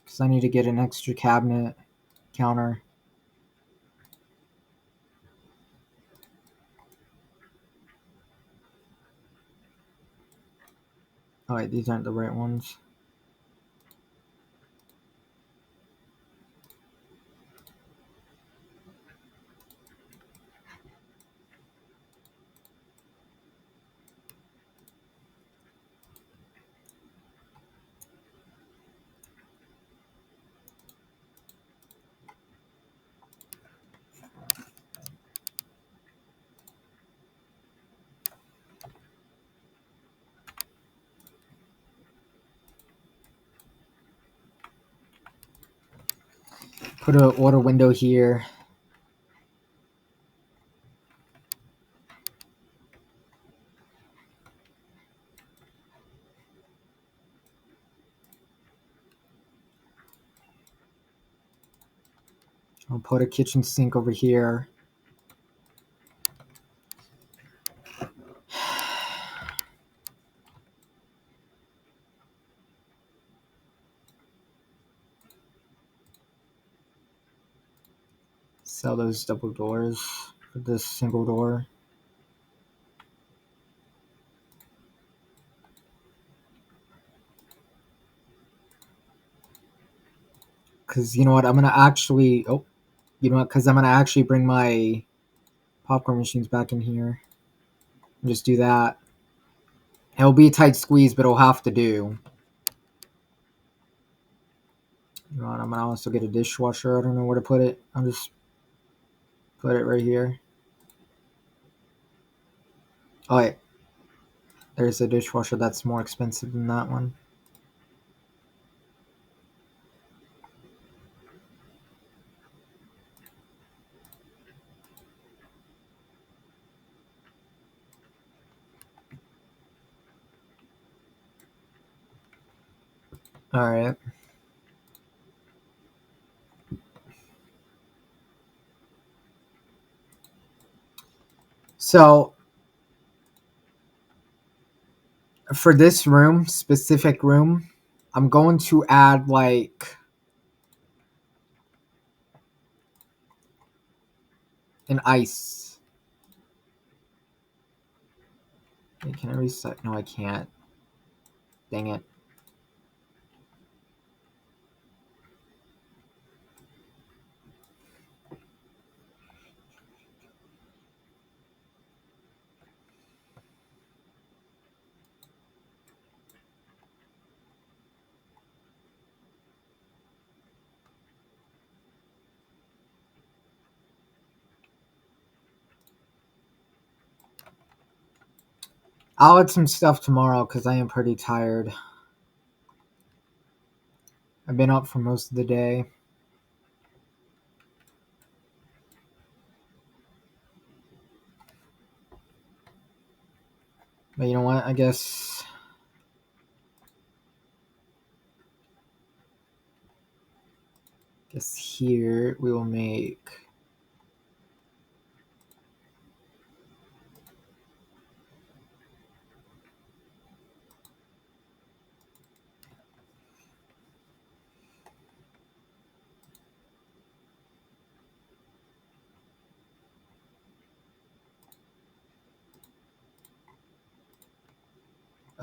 because I need to get an extra cabinet counter. Oh wait, these aren't the right ones. Put an order window here. I'll put a kitchen sink over here. Sell those double doors for this single door. Because you know what? I'm going to actually. Oh, you know what? Because I'm going to actually bring my popcorn machines back in here. And just do that. It'll be a tight squeeze, but it'll have to do. You know what? I'm going to also get a dishwasher. I don't know where to put it. I'll just put it right here. Oh, wait. There's a dishwasher that's more expensive than that one. Alright. So, for this room, specific room, I'm going to add like an ice. Wait, can I reset? No, I can't. Dang it. I'll add some stuff tomorrow because I am pretty tired. I've been up for most of the day. But you know what? I guess here we will make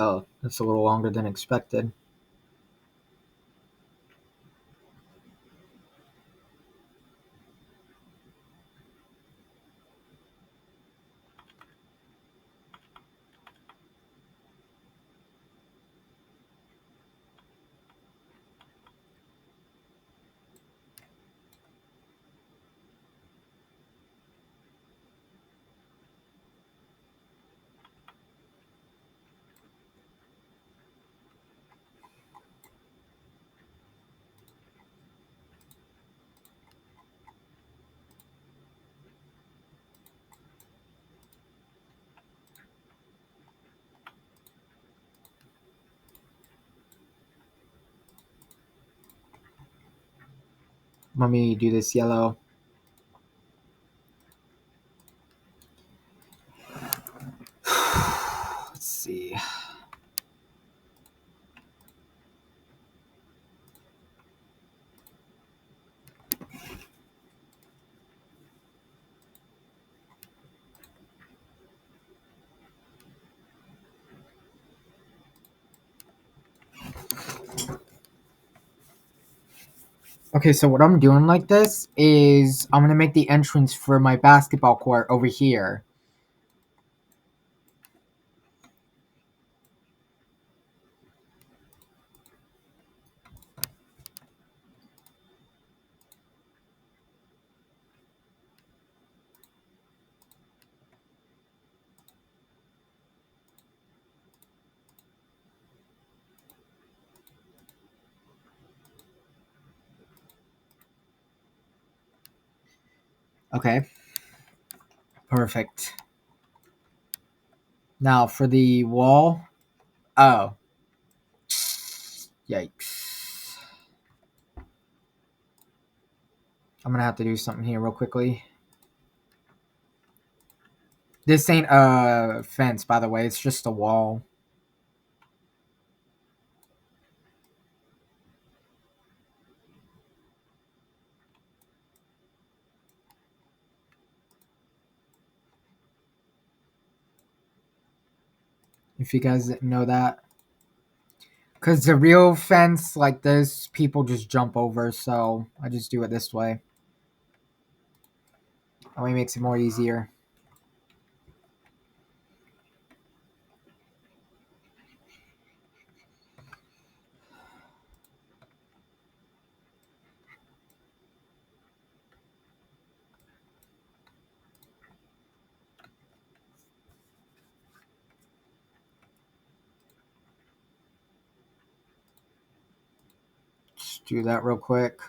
oh, that's a little longer than expected. Let me do this yellow. Let's see. Okay, so what I'm doing like this is I'm gonna make the entrance for my basketball court over here. Okay, perfect. Now for the wall. Oh, yikes. I'm gonna have to do something here real quickly. This ain't a fence, by the way. It's just a wall. If you guys didn't know that. Because the real fence like this, people just jump over, so I just do it this way. That way makes it more easier. Just do that real quick.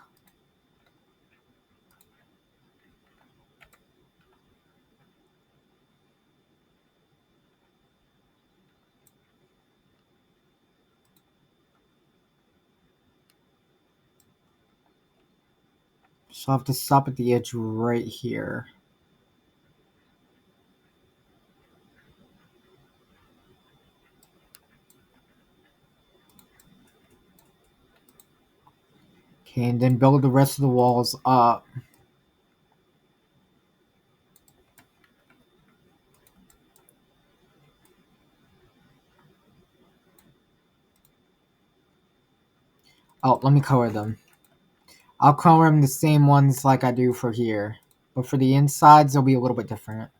So I have to stop at the edge right here. Okay, and then build the rest of the walls up. Oh, let me color them. I'll color them the same ones like I do for here. But for the insides, they'll be a little bit different.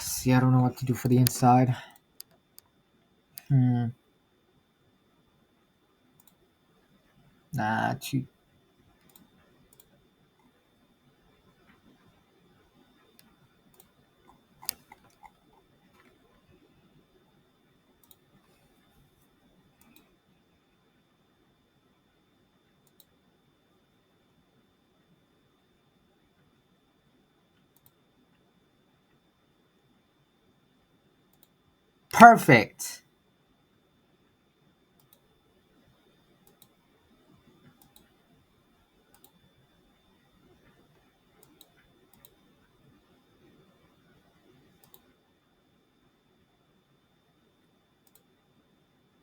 See, I don't know what to do for the inside. Nah, too. Perfect.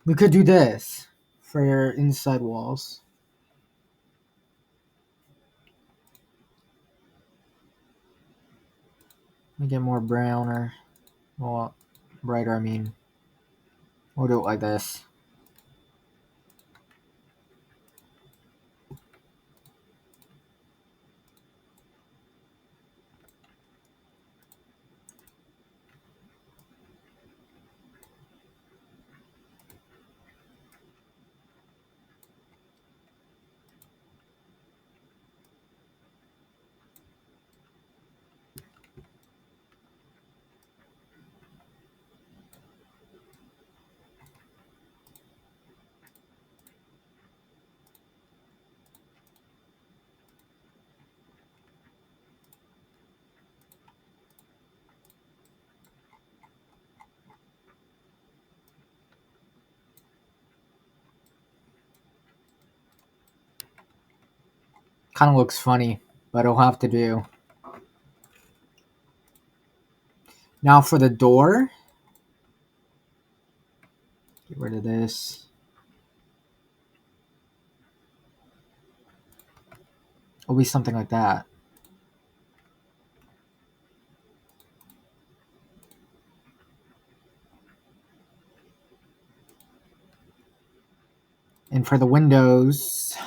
We could do this for your inside walls. Let me get more brown or, well, brighter, I mean. We'll do it like this. Kind of looks funny, but it'll have to do. Now for the door. Get rid of this. It'll be something like that. And for the windows,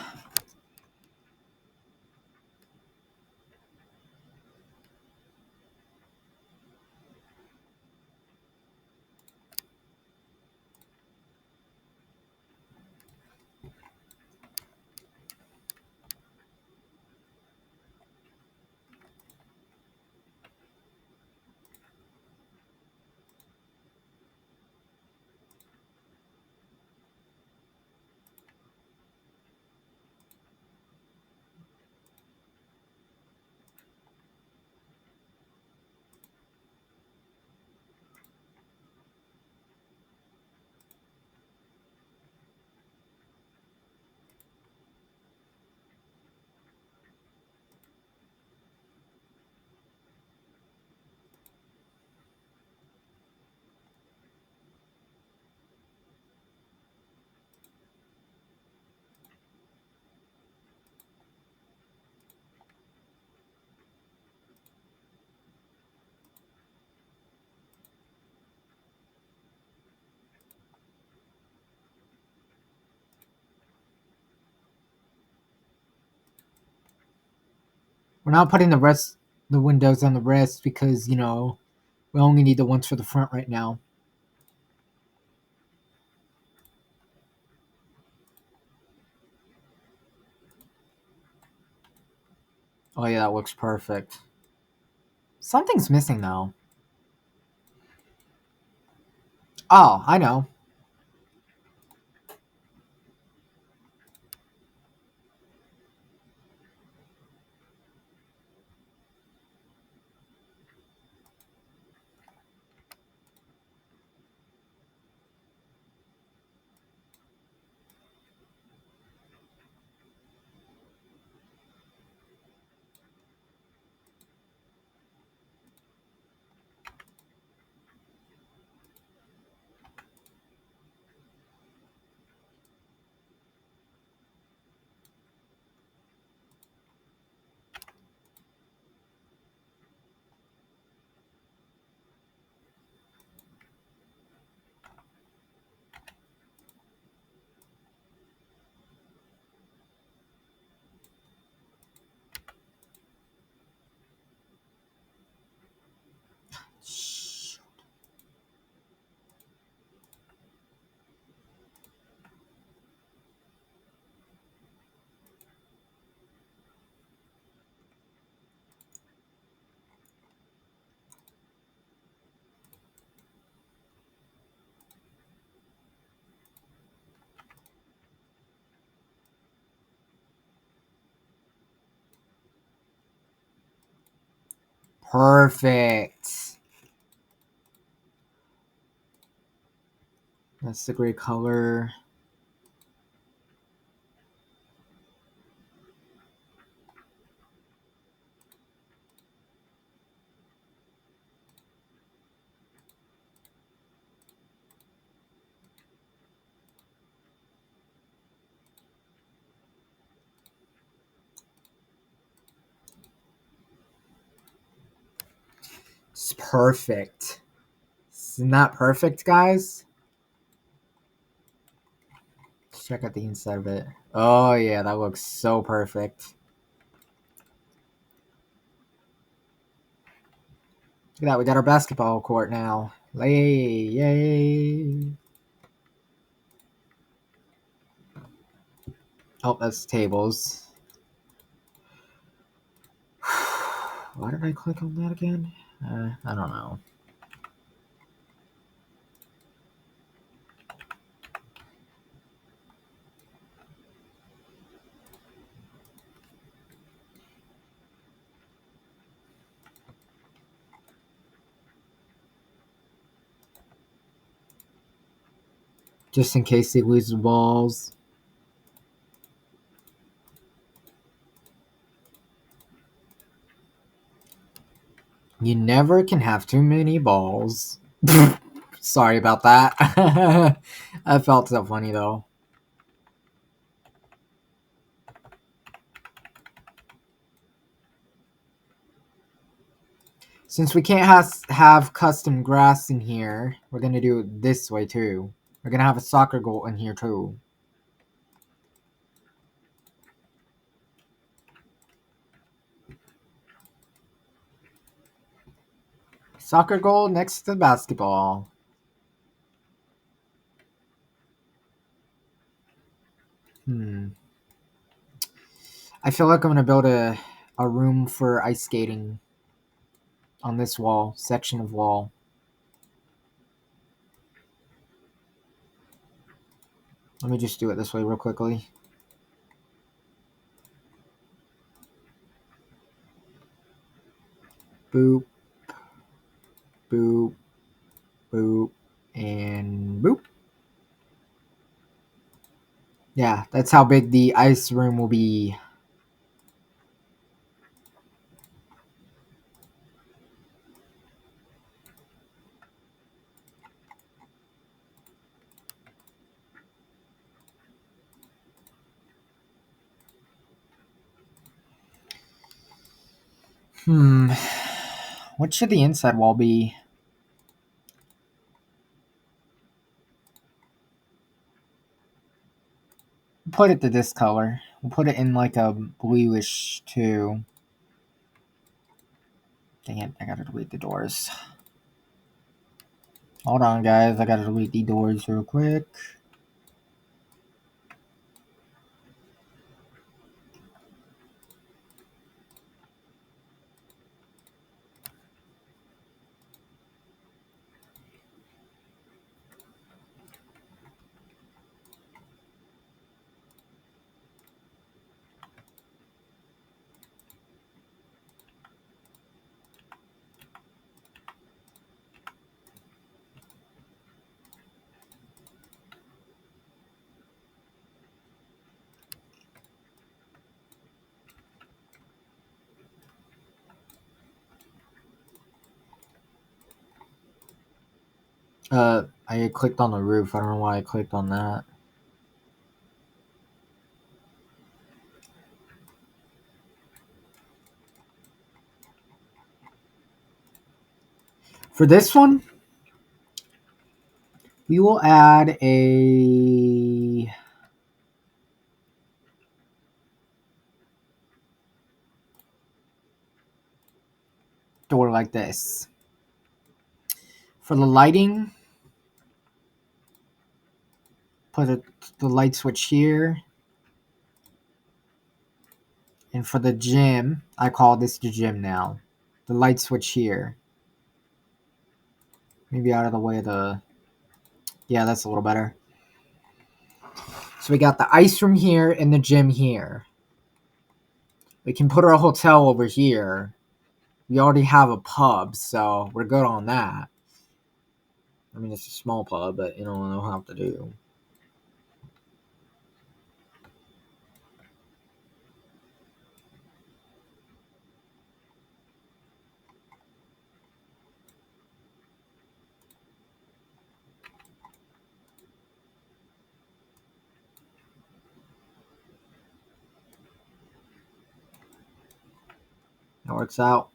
we're not putting the windows on the rest because, we only need the ones for the front right now. Oh yeah, that looks perfect. Something's missing though. Oh, I know. Perfect. That's the gray color. It's perfect. Isn't that perfect, guys? Let's check out the inside of it. Oh yeah, that looks so perfect. Look at that, we got our basketball court now. Yay! Oh, that's tables. Why did I click on that again? I don't know. Just in case he loses balls. You never can have too many balls. Sorry about that. That felt so funny though. Since we can't have custom grass in here, we're gonna do it this way too. We're gonna have a soccer goal in here too. Soccer goal next to the basketball. I feel like I'm gonna build a room for ice skating on this wall, section of wall. Let me just do it this way real quickly. Boop, boop, boop, and boop. Yeah, that's how big the ice room will be. What should the inside wall be? Put it to this color. We'll put it in like a bluish too. Dang it, I gotta delete the doors. Hold on, guys. I gotta delete the doors real quick. I clicked on the roof. I don't know why I clicked on that. For this one, we will add a door like this. For the lighting, put the light switch here. And for the gym, I call this the gym now. The light switch here. Maybe out of the way of the... Yeah, that's a little better. So we got the ice room here and the gym here. We can put our hotel over here. We already have a pub, so we're good on that. I mean, it's a small pub, but you know how to do. That works out.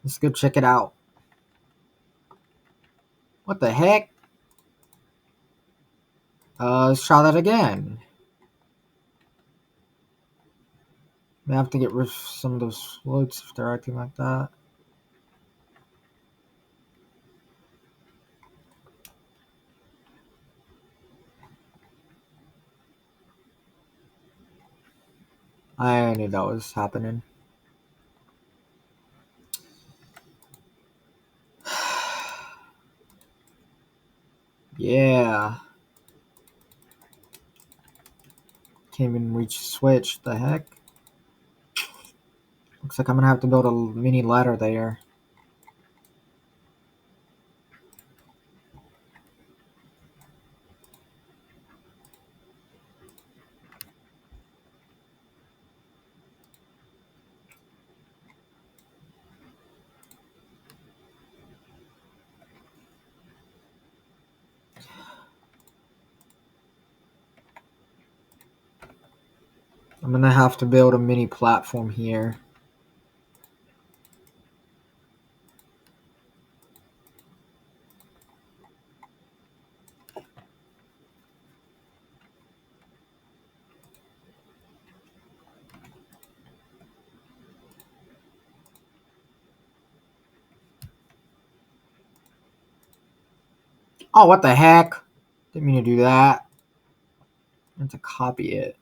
Let's go check it out. What the heck? Let's try that again. I have to get rid of some of those floats if they're acting like that. I knew that was happening. Yeah. Can't even reach the switch. The heck? Looks like I'm gonna have to build a mini ladder there. I'm gonna have to build a mini platform here. Oh, what the heck? Didn't mean to do that. I have to copy it.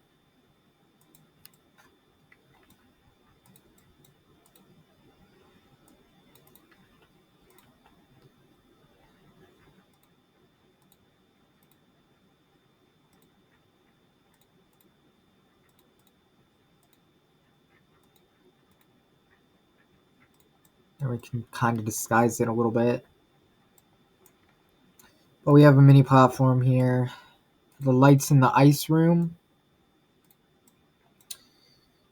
And we can kind of disguise it a little bit. But we have a mini platform here. The lights in the ice room.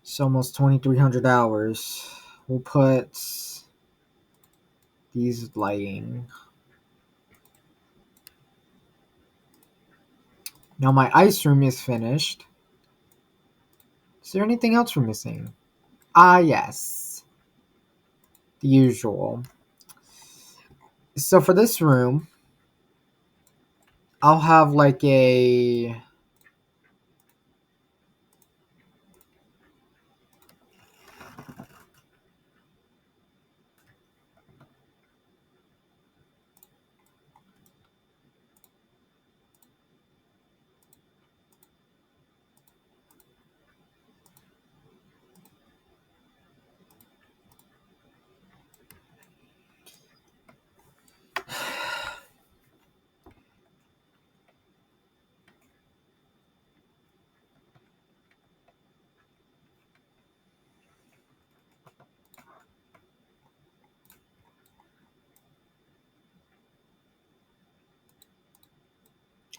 It's almost 2,300 hours. We'll put these lighting. Now my ice room is finished. Is there anything else we're missing? Ah, yes. The usual. So for this room, I'll have like a...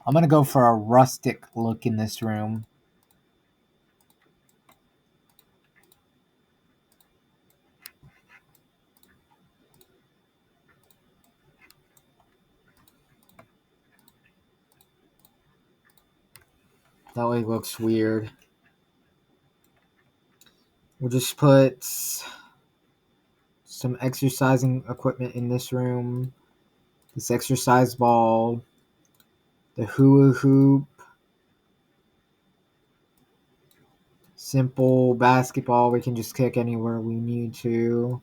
I'm gonna go for a rustic look in this room. That way it looks weird. We'll just put some exercising equipment in this room. This exercise ball. The hula hoop. Simple basketball we can just kick anywhere we need to.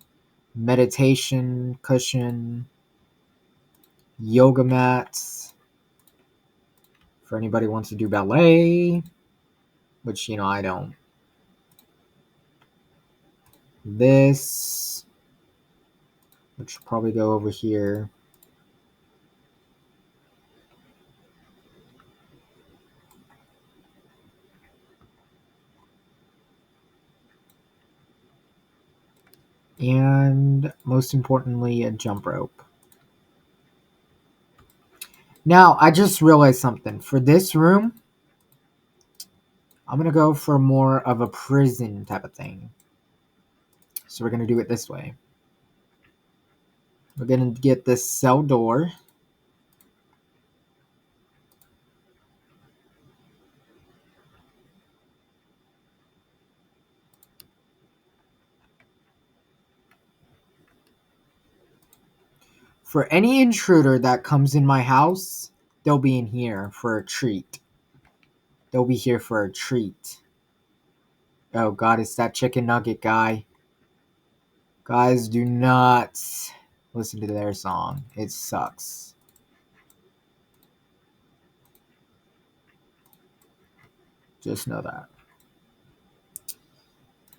Meditation cushion. Yoga mats. For anybody who wants to do ballet. Which, I don't. This. Which will probably go over here. And most importantly, a jump rope. Now, I just realized something. For this room, I'm going to go for more of a prison type of thing. So we're going to do it this way. We're going to get this cell door. For any intruder that comes in my house, they'll be in here for a treat. They'll be here for a treat. Oh god, it's that chicken nugget guy. Guys, do not listen to their song. It sucks. Just know that.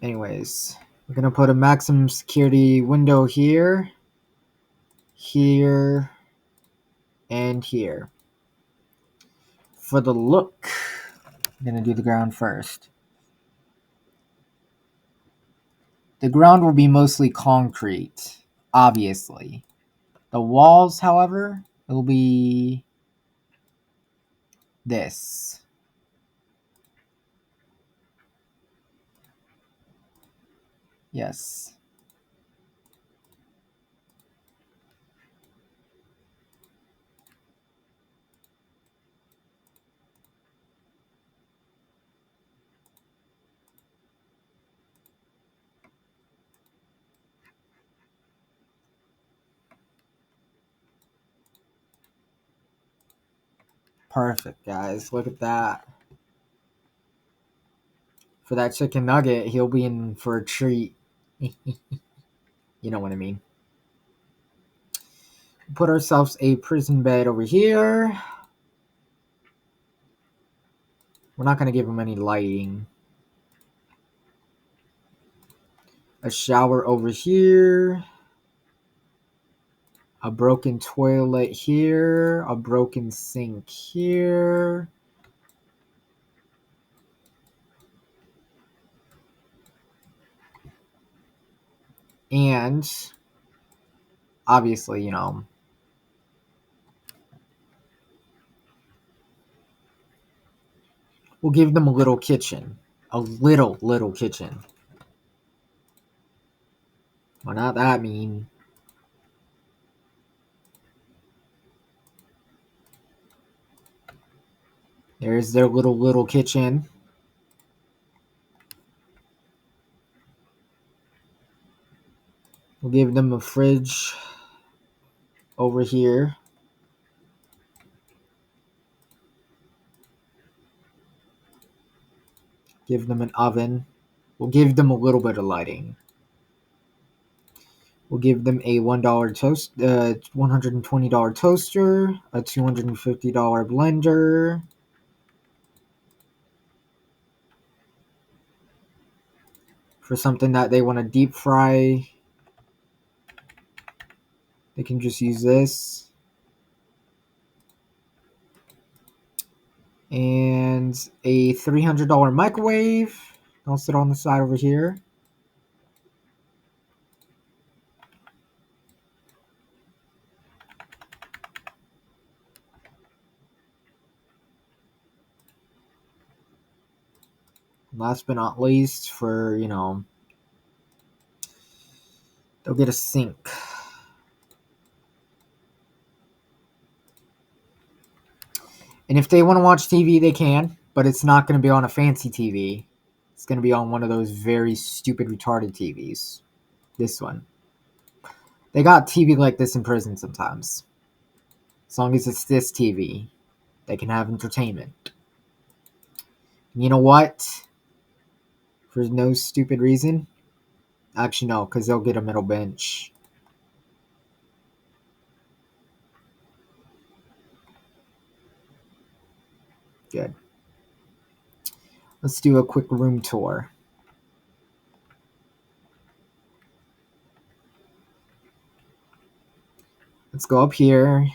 Anyways, we're gonna put a maximum security window here, here, and here. For the look, I'm gonna do the ground first. The ground will be mostly concrete, obviously. The walls, however, will be this. Yes. Perfect, guys. Look at that. For that chicken nugget, he'll be in for a treat. You know what I mean. Put ourselves a prison bed over here. We're not going to give him any lighting. A shower over here. A broken toilet here. A broken sink here. And obviously, we'll give them a little kitchen. A little kitchen. Well, not that mean. There's their little kitchen. We'll give them a fridge over here. Give them an oven. We'll give them a little bit of lighting. We'll give them a $1 toast, $120 toaster, a $250 blender, for something that they want to deep fry. They can just use this. And a $300 microwave. I'll sit on the side over here. Last but not least, for, they'll get a sink. And if they want to watch TV, they can, but it's not going to be on a fancy TV. It's going to be on one of those very stupid, retarded TVs. This one. They got TV like this in prison sometimes. As long as it's this TV, they can have entertainment. And you know what? For no stupid reason. Actually, no, because they'll get a middle bench. Good. Let's do a quick room tour. Let's go up here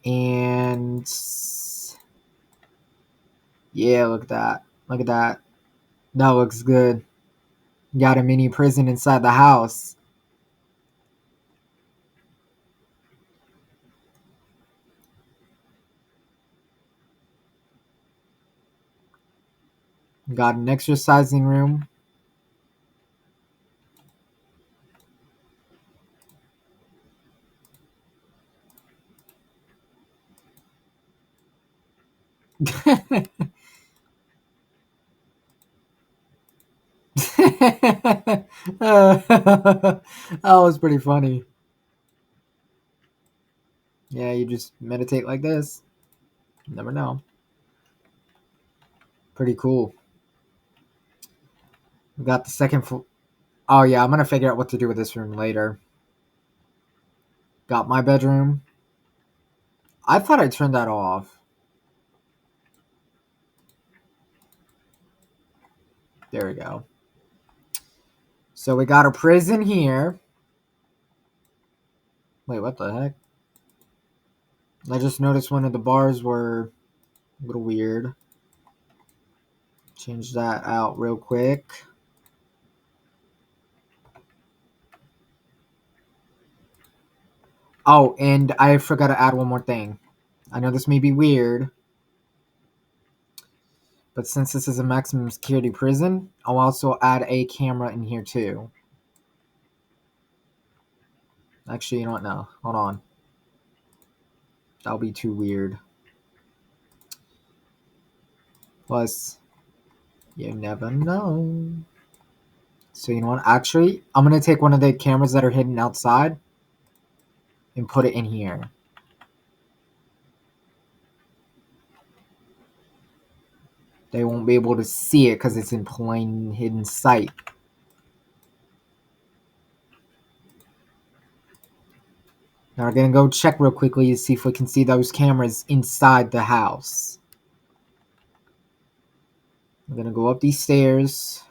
and yeah, look at that. Look at that. That looks good. Got a mini prison inside the house. Got an exercising room. That was pretty funny. Yeah, you just meditate like this. You never know. Pretty cool. We got the second floor. Oh yeah, I'm gonna figure out what to do with this room later. Got my bedroom. I thought I turned that off. There we go. So we got a prison here. Wait, what the heck? I just noticed one of the bars were a little weird. Change that out real quick. Oh, and I forgot to add one more thing. I know this may be weird, but since this is a maximum security prison, I'll also add a camera in here too. Actually, you know what? No, hold on. That'll be too weird. Plus, you never know. So you know what? Actually, I'm going to take one of the cameras that are hidden outside and put it in here. They won't be able to see it because it's in plain hidden sight. Now we're going to go check real quickly to see if we can see those cameras inside the house. I'm going to go up these stairs.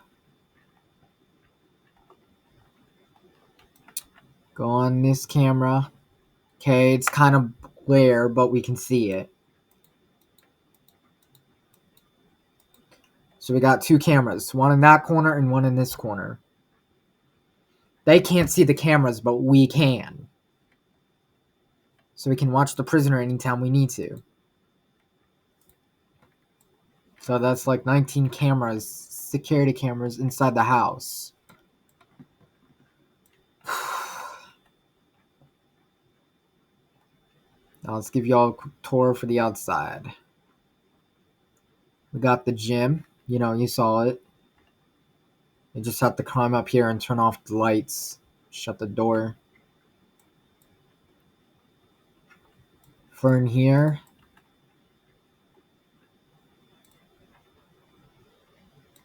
Go on this camera. Okay, it's kind of glare, but we can see it. So we got two cameras, one in that corner and one in this corner. They can't see the cameras, but we can. So we can watch the prisoner anytime we need to. So that's like 19 cameras, security cameras inside the house. Now let's give y'all a quick tour for the outside. We got the gym. You know, you saw it. You just have to climb up here and turn off the lights. Shut the door. For in here.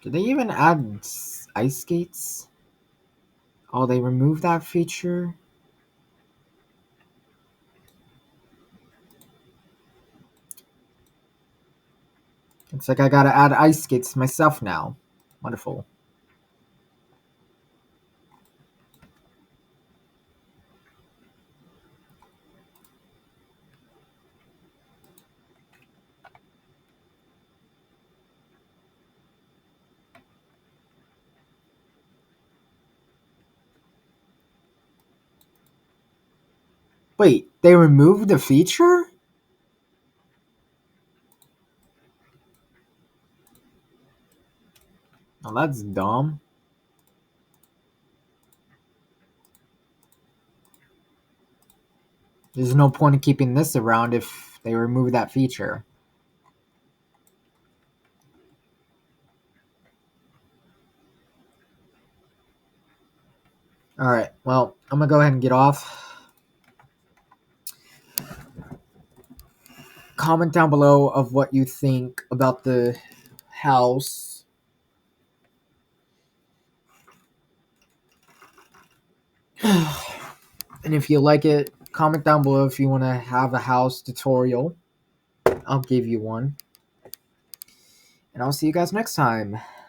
Did they even add ice skates? Oh, they removed that feature? Looks like I gotta add ice skates myself now. Wonderful. Wait, they removed the feature? Oh, that's dumb. There's no point in keeping this around if they remove that feature. Alright, well, I'm gonna go ahead and get off. Comment down below of what you think about the house. And if you like it, comment down below if you want to have a house tutorial. I'll give you one. And I'll see you guys next time.